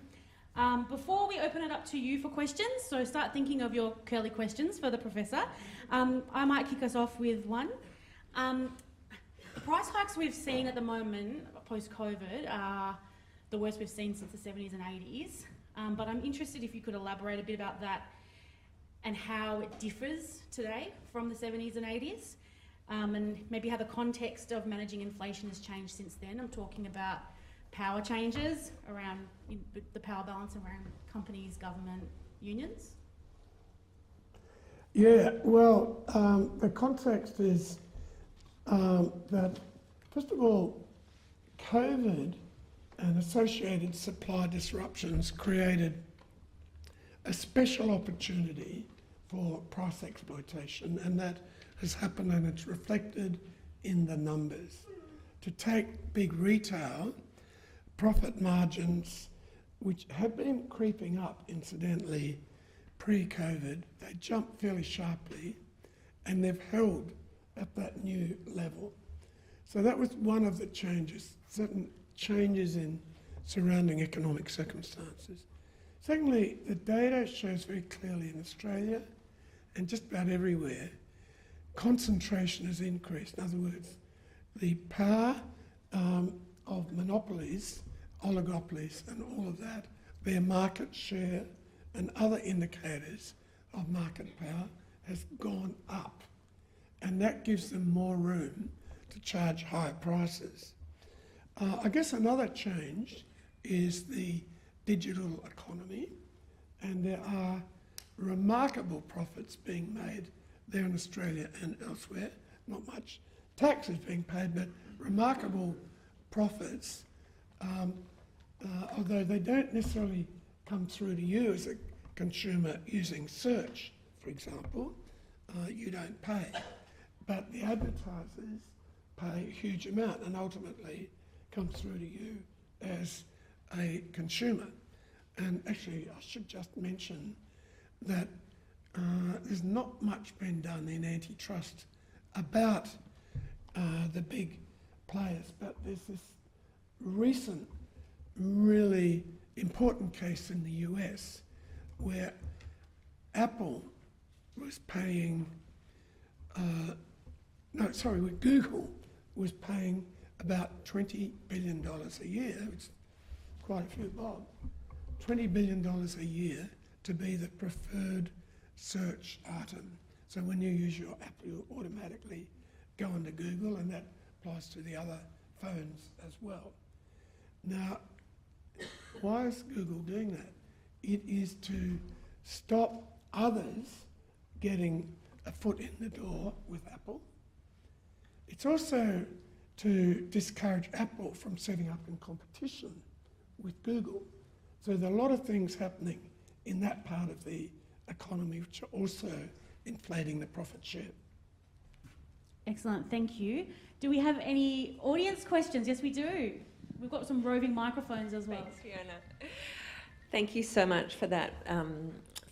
A: Before we open it up to you for questions, so start thinking of your curly questions for the Professor. I might kick us off with one. The price hikes we've seen at the moment, post-COVID, are the worst we've seen since the 70s and 80s. But I'm interested if you could elaborate a bit about that and how it differs today from the 70s and 80s, and maybe how the context of managing inflation has changed since then. I'm talking about power changes around the power balance around companies, government, unions.
C: Yeah, well, the context is that, first of all, COVID and associated supply disruptions created a special opportunity for price exploitation, and that has happened and it's reflected in the numbers. To take big retail, profit margins, which have been creeping up incidentally pre-COVID, they jumped fairly sharply and they've held at that new level. So that was one of the changes, certain changes in surrounding economic circumstances. Secondly, the data shows very clearly in Australia and just about everywhere, concentration has increased. In other words, the power of monopolies, oligopolies and all of that, their market share and other indicators of market power has gone up. And that gives them more room to charge higher prices. I guess another change is the digital economy, and there are remarkable profits being made there in Australia and elsewhere. Not much tax is being paid, but remarkable profits, although they don't necessarily come through to you as a consumer using search, for example. You don't pay. But the advertisers pay a huge amount and ultimately come through to you as a consumer. And actually, I should just mention that there's not much been done in antitrust about the big players, but there's this recent, really important case in the US where Apple was paying, where Google was paying about $20 billion a year, which is quite a few bob, $20 billion a year to be the preferred search item. So when you use your app, you automatically go into Google, and that applies to the other phones as well. Now, why is Google doing that? It is to stop others getting a foot in the door with Apple. It's also to discourage Apple from setting up in competition with Google. So there are a lot of things happening in that part of the economy which are also inflating the profit share.
A: Excellent, thank you. Do we have any audience questions? Yes, we do. We've got some roving microphones as well.
E: Thanks, Fiona. Thank you so much for that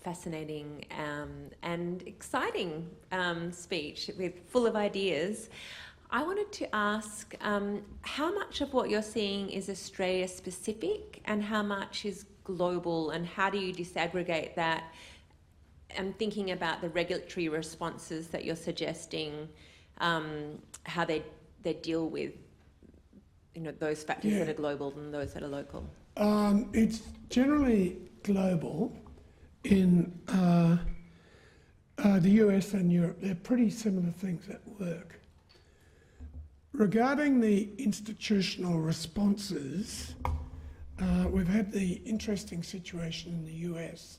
E: fascinating and exciting speech full of ideas. I wanted to ask how much of what you're seeing is Australia specific and how much is global, and how do you disaggregate that? I'm thinking about the regulatory responses that you're suggesting, how they deal with those factors that are global and those that are local.
C: It's generally global. In the US and Europe, there are pretty similar things at work. Regarding the institutional responses, we've had the interesting situation in the US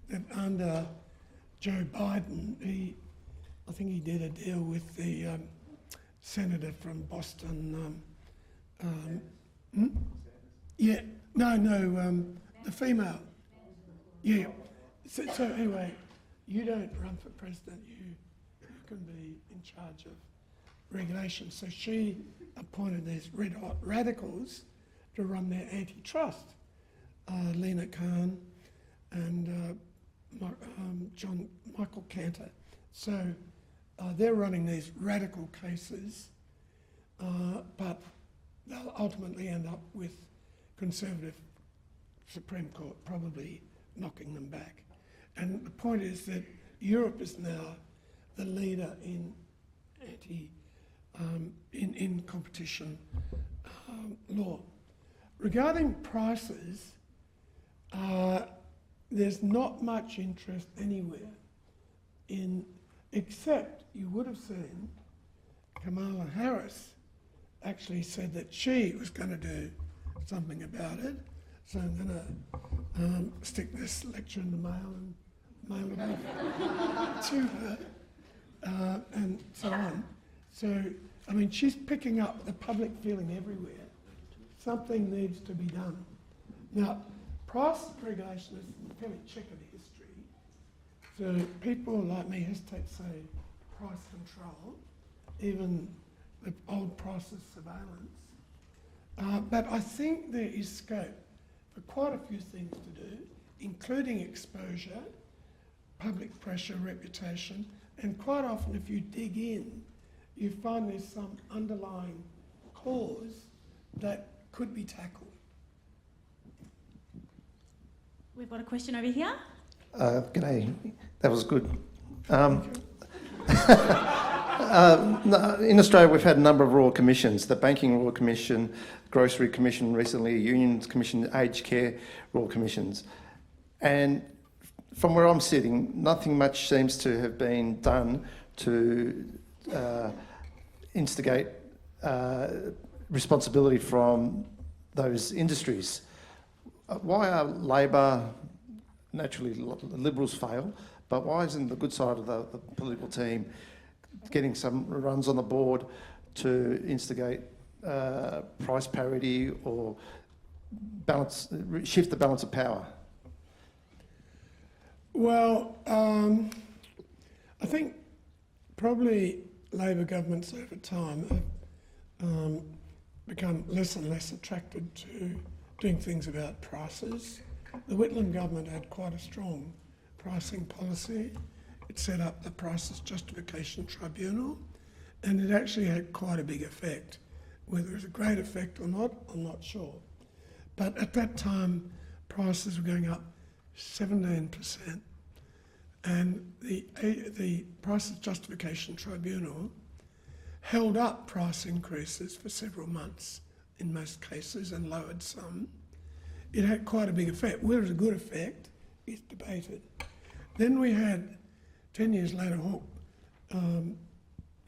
C: that under Joe Biden, I think he did a deal with the senator from Boston. The female. Yeah. So anyway, you don't run for president. You can be in charge of regulation. So she appointed these red-hot radicals to run their antitrust. Lena Khan and Michael Cantor. So they're running these radical cases, but they'll ultimately end up with conservative Supreme Court probably knocking them back. And the point is that Europe is now the leader in in competition law. Regarding prices, there's not much interest anywhere except you would have seen Kamala Harris actually said that she was going to do something about it. So I'm going to stick this lecture in the mail and mail it off to her and so on. So, I mean, she's picking up the public feeling everywhere. Something needs to be done. Now, price regulation is fairly checkered history. So people like me hesitate to say price control, even the old prices surveillance. But I think there is scope for quite a few things to do, including exposure, public pressure, reputation, and quite often if you dig in, you find there's some underlying cause that could be tackled.
A: We've got a question over here.
F: G'day, that was good. In Australia, we've had a number of Royal Commissions, the Banking Royal Commission, Grocery Commission recently, Unions Commission, Aged Care Royal Commissions. And from where I'm sitting, nothing much seems to have been done to instigate responsibility from those industries. Why are Labor, naturally Liberals fail, but why isn't the good side of the political team getting some runs on the board to instigate price parity or shift the balance of power?
C: Well, I think probably Labor governments over time have become less and less attracted to doing things about prices. The Whitlam government had quite a strong pricing policy. It set up the Prices Justification Tribunal, and it actually had quite a big effect. Whether it's a great effect or not, I'm not sure. But at that time, prices were going up 17%, and the Prices Justification Tribunal held up price increases for several months in most cases and lowered some. It had quite a big effect. Whether it's a good effect is debated. Then we had, 10 years later, Hawke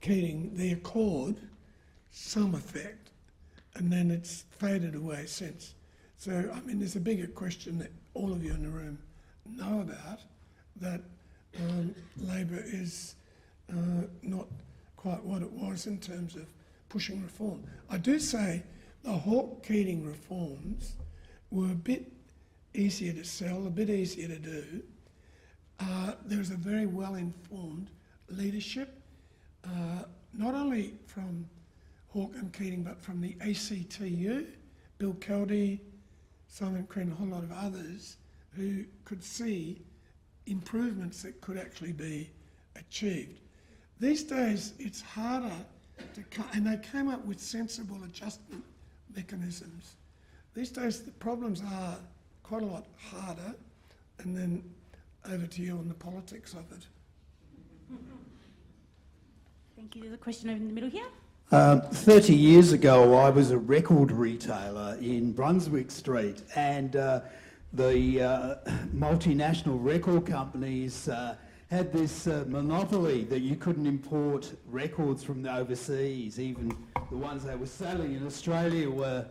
C: Keating, the Accord, some effect, and then it's faded away since. So, I mean, there's a bigger question that all of you in the room know about, that Labor is not quite what it was in terms of pushing reform. I do say the Hawke Keating reforms were a bit easier to sell, a bit easier to do. There was a very well-informed leadership, not only from Hawke and Keating, but from the ACTU, Bill Keldy, Simon Crean, a whole lot of others, who could see improvements that could actually be achieved. These days, it's harder to and they came up with sensible adjustment mechanisms. These days, the problems are quite a lot harder, and then over to you on the politics of it.
A: Thank you. There's a question over in the middle here.
G: 30 years ago, I was a record retailer in Brunswick Street, and the multinational record companies had this monopoly that you couldn't import records from the overseas. Even the ones they were selling in Australia were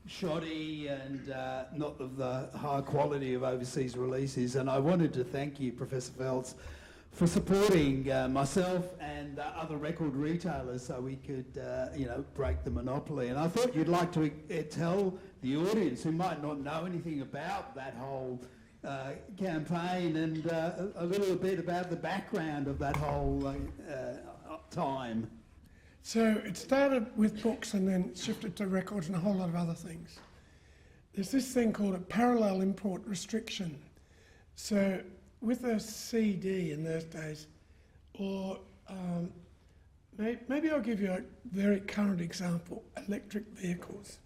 G: shoddy and not of the high quality of overseas releases. And I wanted to thank you, Professor Fels, for supporting myself and other record retailers so we could, break the monopoly. And I thought you'd like to tell the audience who might not know anything about that whole campaign and a little bit about the background of that whole time.
C: So it started with books and then shifted to records and a whole lot of other things. There's this thing called a parallel import restriction. So with a CD in those days, or maybe I'll give you a very current example, electric vehicles.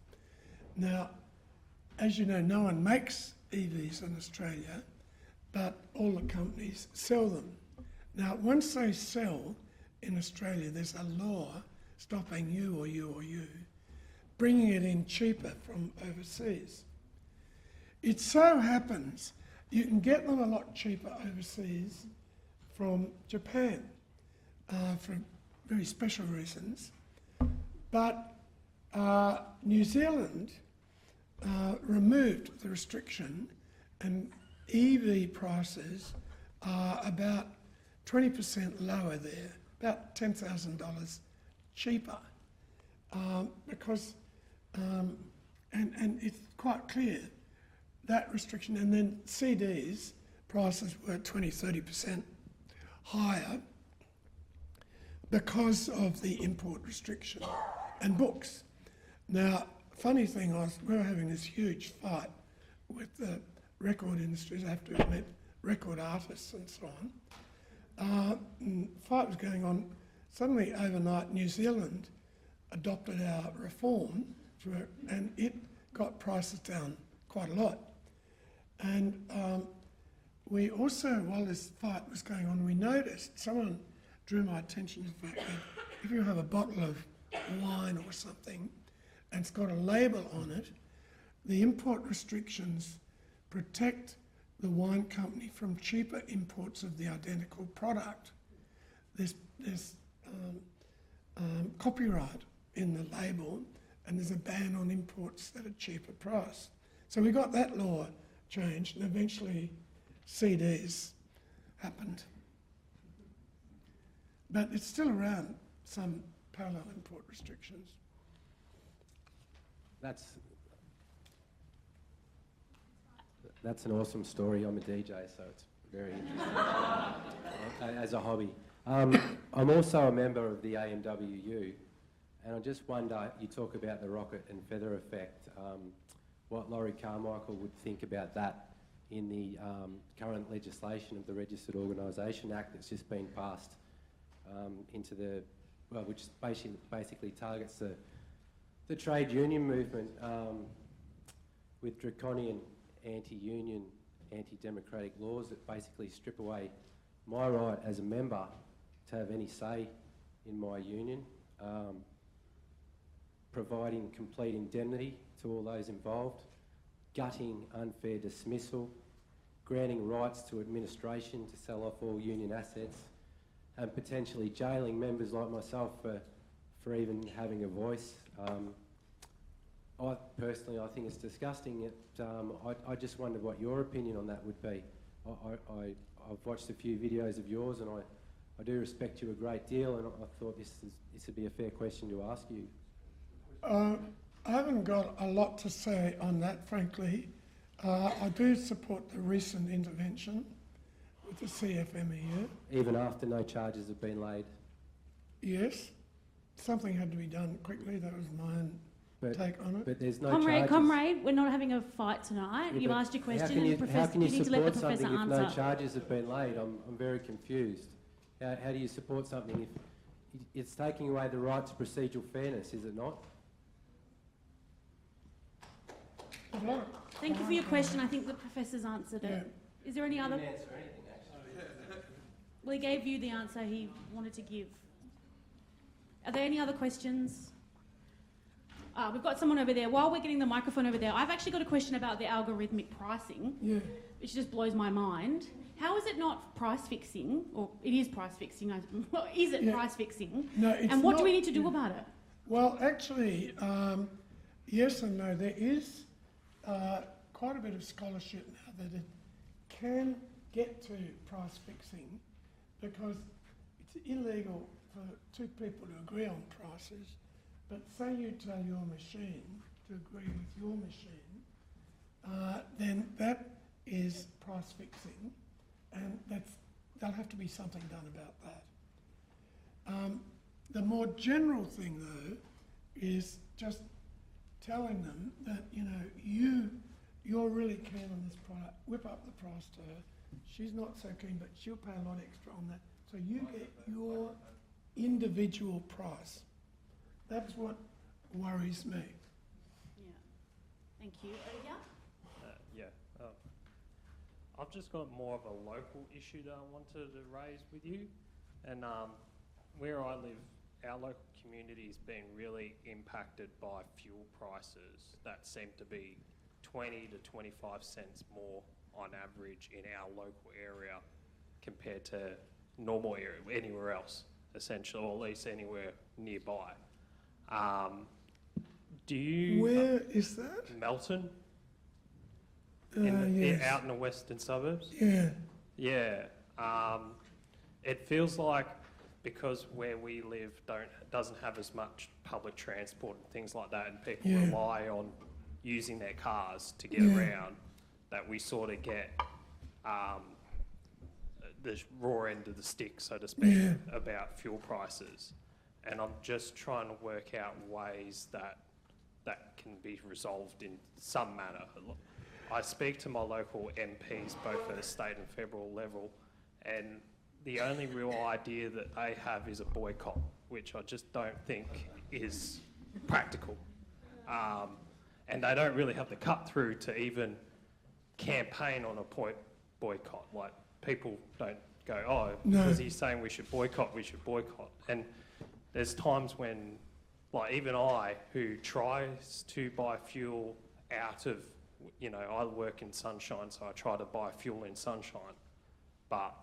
C: Now, as you know, no one makes EVs in Australia, but all the companies sell them. Now, once they sell in Australia, there's a law stopping you or you or you bringing it in cheaper from overseas. It so happens you can get them a lot cheaper overseas from Japan for very special reasons, but New Zealand removed the restriction, and EV prices are about 20% lower there, about $10,000 cheaper, because, and it's quite clear, that restriction, and then CDs prices were 20-30% higher because of the import restriction, and books. Now, funny thing was, we were having this huge fight with the record industries, I have to admit, record artists and so on. Fight was going on. Suddenly, overnight, New Zealand adopted our reform, and it got prices down quite a lot. And we also, while this fight was going on, we noticed, someone drew my attention to the fact that if you have a bottle of wine or something, and it's got a label on it, the import restrictions protect the wine company from cheaper imports of the identical product. There's copyright in the label, and there's a ban on imports at a cheaper price. So we got that law changed, and eventually CDs happened. But it's still around, some parallel import restrictions.
H: That's an awesome story. I'm a DJ, so it's very interesting as a hobby. I'm also a member of the AMWU, and I just wonder, you talk about the rocket and feather effect, what Laurie Carmichael would think about that in the current legislation of the Registered Organisation Act that's just been passed into the, well, which basically targets the the trade union movement with draconian anti-union, anti-democratic laws that basically strip away my right as a member to have any say in my union, providing complete indemnity to all those involved, gutting unfair dismissal, granting rights to administration to sell off all union assets, and potentially jailing members like myself for even having a voice. I think it's disgusting. I just wondered what your opinion on that would be. I've watched a few videos of yours, and I do respect you a great deal, and I thought this would be a fair question to ask you.
C: I haven't got a lot to say on that, frankly. I do support the recent intervention with the CFMEU.
H: Even after no charges have been laid?
C: Yes. Something had to be done quickly. That was my own take on it.
H: But there's no
A: Comrade,
H: charges.
A: we're not having a fight tonight.
H: Yeah,
A: you
H: but
A: asked your question,
H: how can you
A: need to let the
H: support
A: professor
H: something
A: answer.
H: if no charges have been laid? I'm very confused. How do you support something if it's taking away the right to procedural fairness, is it not?
A: Thank you for your question. I think the professor's answered it. Is there any other?
H: He didn't answer anything, actually.
A: Well, he gave you the answer he wanted to give. Are there any other questions? We've got someone over there. While we're getting the microphone over there, I've actually got a question about the algorithmic pricing, which just blows my mind. How is it not price fixing, or it is price fixing? Is it price fixing?
C: No, it's
A: and what
C: not,
A: do we need to do about it?
C: Well, actually, yes and no. There is quite a bit of scholarship now that it can get to price fixing, because it's illegal for two people to agree on prices. But say you tell your machine to agree with your machine, then that is price fixing, and there'll have to be something done about that. The more general thing, though, is just telling them that, you're really keen on this product, whip up the price to her. She's not so keen, but she'll pay a lot extra on that. So you get your individual price. That's what worries me.
A: Yeah. Thank you.
I: I've just got more of a local issue that I wanted to raise with you. And where I live, our local community is being really impacted by fuel prices that seem to be 20 to 25 cents more on average in our local area compared to normal area, anywhere else, essentially, or at least anywhere nearby.
C: Where is that?
I: Melton?
C: Yes.
I: Out in the western suburbs?
C: Yeah.
I: Yeah. It feels like because where we live doesn't have as much public transport and things like that, and people rely on using their cars to get around, that we sort of get the raw end of the stick, so to speak, about fuel prices. And I'm just trying to work out ways that can be resolved in some manner. I speak to my local MPs, both at a state and federal level, and the only real idea that they have is a boycott, which I just don't think is practical. And they don't really have the cut through to even campaign on a boycott. Like, people don't go, because he's saying we should boycott. And there's times when, like, even I, who tries to buy fuel out of, I work in Sunshine, so I try to buy fuel in Sunshine, but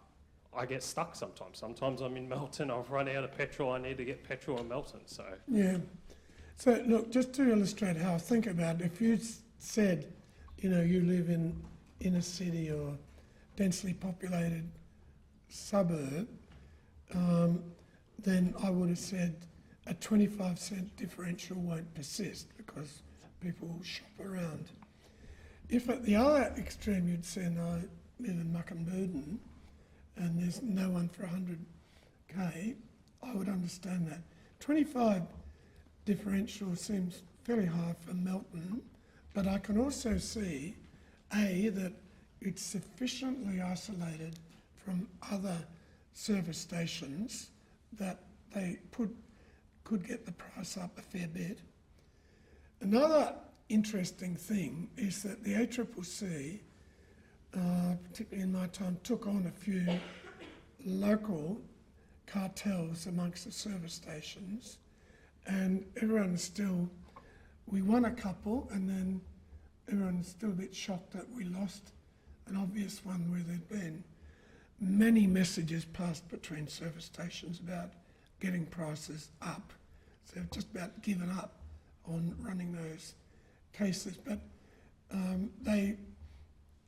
I: I get stuck sometimes. Sometimes I'm in Melton, I've run out of petrol, I need to get petrol in Melton, so.
C: Yeah. So, look, just to illustrate how I think about it, if you said, you live in a city or densely populated suburb, then I would have said a 25-cent differential won't persist because people will shop around. If at the other extreme you'd said, I live in Muckenburden and there's no one for 100k, I would understand that. 25 differential seems fairly high for Melton, but I can also see, that it's sufficiently isolated from other service stations that they could get the price up a fair bit. Another interesting thing is that the ACCC, particularly in my time, took on a few local cartels amongst the service stations, and everyone's still, we won a couple, and then everyone's still a bit shocked that we lost an obvious one where there'd been many messages passed between service stations about getting prices up. So they've just about given up on running those cases, but they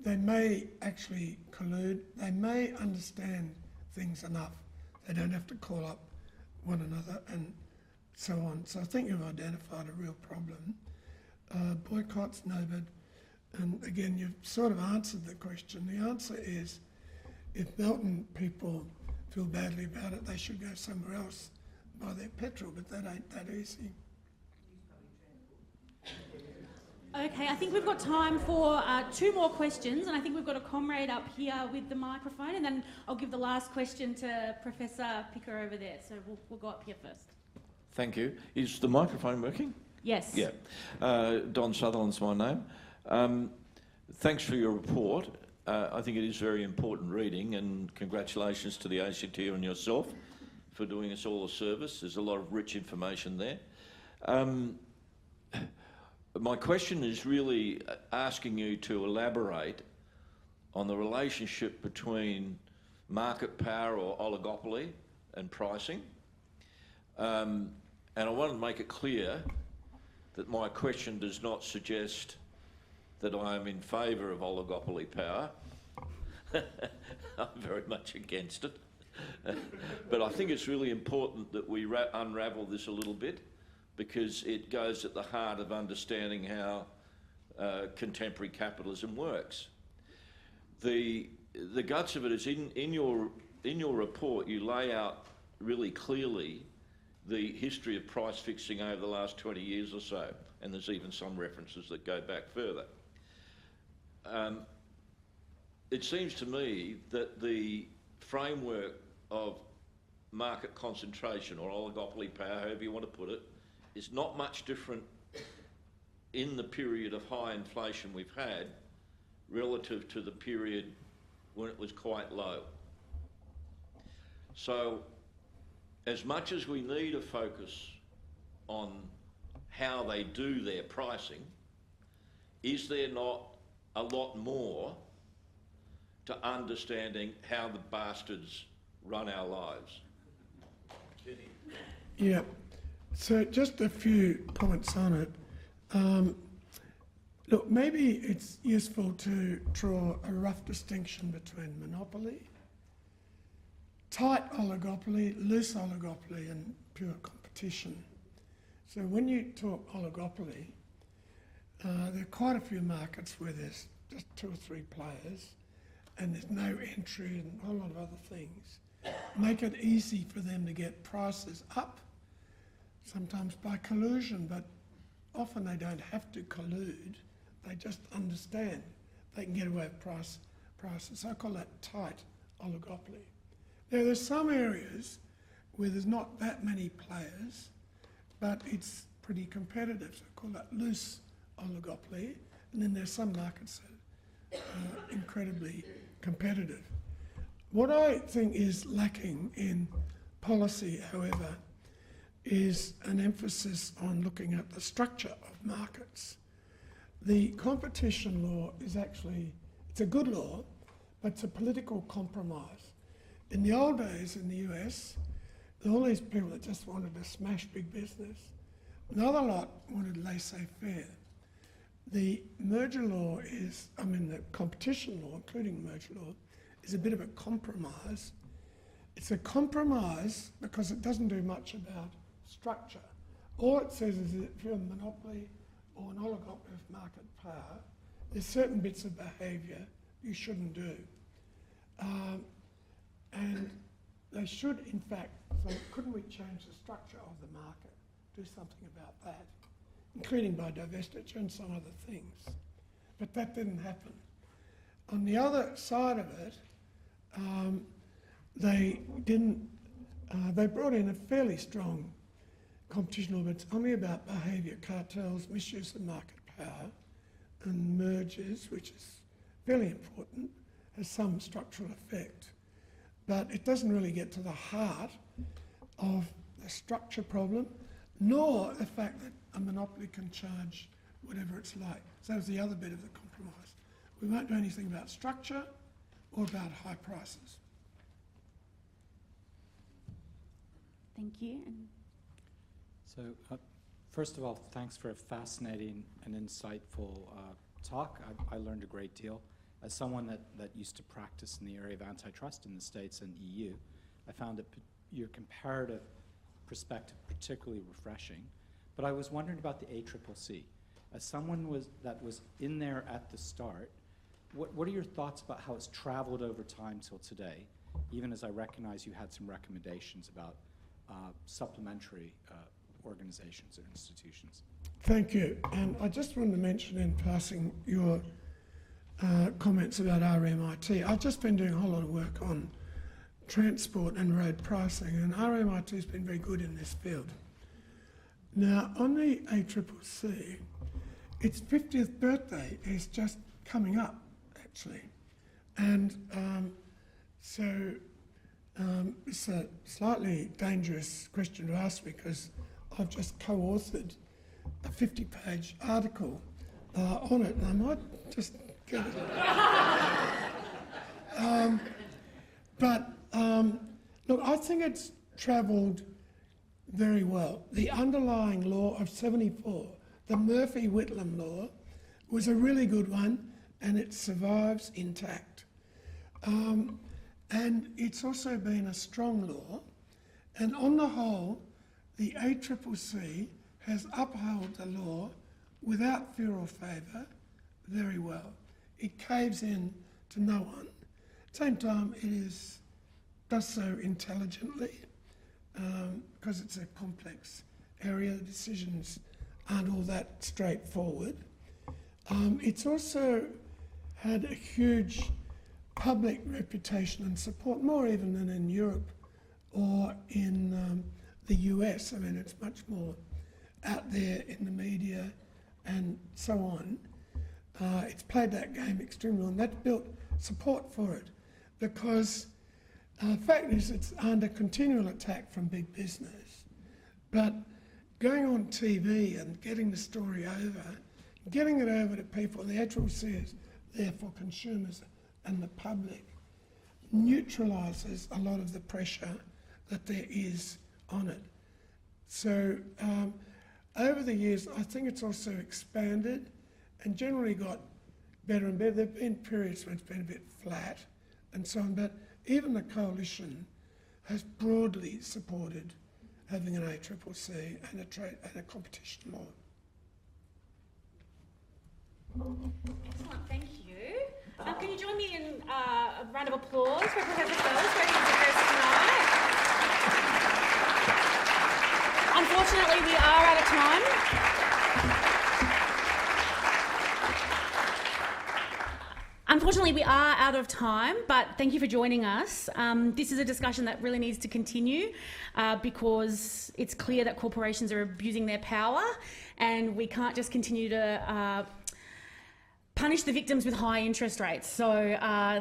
C: may actually collude, they may understand things enough. They don't have to call up one another and so on. So I think you've identified a real problem. Boycotts, no, but, and again, you've sort of answered the question. The answer is, if Melton people feel badly about it, they should go somewhere else and buy their petrol, but that ain't that easy.
A: Okay, I think we've got time for 2 more questions, and I think we've got a comrade up here with the microphone, and then I'll give the last question to Professor Picker over there. So we'll go up here first.
J: Thank you. Is the microphone working?
A: Yes.
J: Yeah. Don Sutherland's my name. Thanks for your report. I think it is very important reading, and congratulations to the ACTU and yourself for doing us all a service. There's a lot of rich information there. My question is really asking you to elaborate on the relationship between market power or oligopoly and pricing. And I want to make it clear that my question does not suggest that I am in favour of oligopoly power. I'm very much against it. But I think it's really important that we unravel this a little bit, because it goes at the heart of understanding how contemporary capitalism works. The guts of it is in your report. You lay out really clearly the history of price fixing over the last 20 years or so, and there's even some references that go back further. It seems to me that the framework of market concentration or oligopoly power, however you want to put it, is not much different in the period of high inflation we've had relative to the period when it was quite low. So as much as we need a focus on how they do their pricing, is there not a lot more to understanding how the bastards run our lives?
C: Yeah. So just a few comments on it. Look, maybe it's useful to draw a rough distinction between monopoly, tight oligopoly, loose oligopoly, and pure competition. So when you talk oligopoly, there are quite a few markets where there's just 2 or 3 players and there's no entry and a whole lot of other things. Make it easy for them to get prices up, sometimes by collusion, but often they don't have to collude. They just understand they can get away with prices. I call that tight oligopoly. Now, there's some areas where there's not that many players, but it's pretty competitive. So I call that loose oligopoly. And then there's some markets that are incredibly competitive. What I think is lacking in policy, however, is an emphasis on looking at the structure of markets. The competition law is actually, it's a good law, but it's a political compromise. In the old days in the US, there were all these people that just wanted to smash big business. Another lot wanted laissez-faire. The merger law is, the competition law, including merger law, is a bit of a compromise. It's a compromise because it doesn't do much about structure. All it says is that if you're a monopoly or an oligopoly of market power, there's certain bits of behaviour you shouldn't do. And they should, in fact, so couldn't we change the structure of the market, do something about that, including by divestiture and some other things. But that didn't happen. On the other side of it, they brought in a fairly strong competition law, but it's only about behaviour, cartels, misuse of market power, and mergers, which is fairly important, has some structural effect. But it doesn't really get to the heart of the structure problem, nor the fact that a monopoly can charge whatever it's like. So that was the other bit of the compromise. We won't do anything about structure or about high prices.
A: Thank you. And
B: So, first of all, thanks for a fascinating and insightful talk. I learned a great deal. As someone that used to practice in the area of antitrust in the States and EU, I found that your comparative perspective particularly refreshing. But I was wondering about the ACCC. As someone that was in there at the start, what are your thoughts about how it's traveled over time till today, even as I recognize you had some recommendations about supplementary organizations or institutions?
C: Thank you. And I just wanted to mention in passing your comments about RMIT. I've just been doing a whole lot of work on transport and road pricing, and RMIT has been very good in this field. Now, on the ACCC, its 50th birthday is just coming up, actually. And so it's a slightly dangerous question to ask because I've just co-authored a 50-page article on it, and I might just get it. Look, I think it's travelled very well. The underlying law of 74, the Murphy-Whitlam law, was a really good one, and it survives intact. And it's also been a strong law, and on the whole, the ACCC has upheld the law without fear or favour very well. It caves in to no one. At the same time, it does so intelligently because it's a complex area. The decisions aren't all that straightforward. It's also had a huge public reputation and support, more even than in Europe or in the US. I mean, it's much more out there in the media and so on. It's played that game extremely well, and that's built support for it because the fact is it's under continual attack from big business. But going on TV and getting the story over, getting it over to people, the ACCC is there for consumers and the public, neutralises a lot of the pressure that there is on it. So over the years, I think it's also expanded and generally got better and better. There have been periods when it's been a bit flat and so on, but even the coalition has broadly supported having an ACCC and a competition law.
A: excellent, thank you. Can you join me in a round of applause for Professor Fels for his address tonight? Unfortunately, we are out of time. Unfortunately, we are out of time, but thank you for joining us. This is a discussion that really needs to continue because it's clear that corporations are abusing their power and we can't just continue to punish the victims with high interest rates. So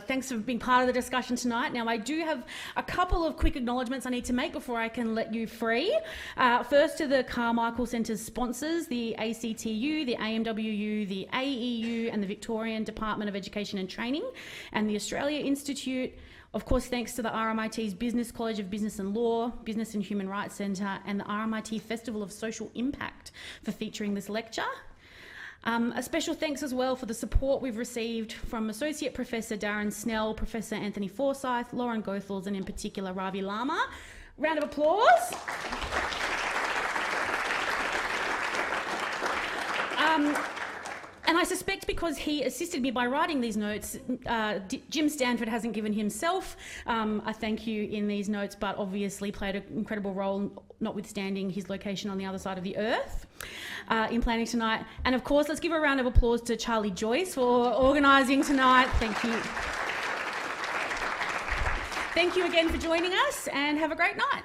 A: thanks for being part of the discussion tonight. Now, I do have a couple of quick acknowledgements I need to make before I can let you free. First, to the Carmichael Centre's sponsors, the ACTU, the AMWU, the AEU, and the Victorian Department of Education and Training, and the Australia Institute. Of course, thanks to the RMIT's Business College of Business and Law, Business and Human Rights Centre, and the RMIT Festival of Social Impact for featuring this lecture. A special thanks as well for the support we've received from Associate Professor Darren Snell, Professor Anthony Forsyth, Lauren Goethals, and in particular Ravi Lama. Round of applause. And I suspect because he assisted me by writing these notes, Jim Stanford hasn't given himself a thank you in these notes, but obviously played an incredible role, notwithstanding his location on the other side of the earth, in planning tonight. And of course, let's give a round of applause to Charlie Joyce for organising tonight. Thank you. Thank you again for joining us, and have a great night.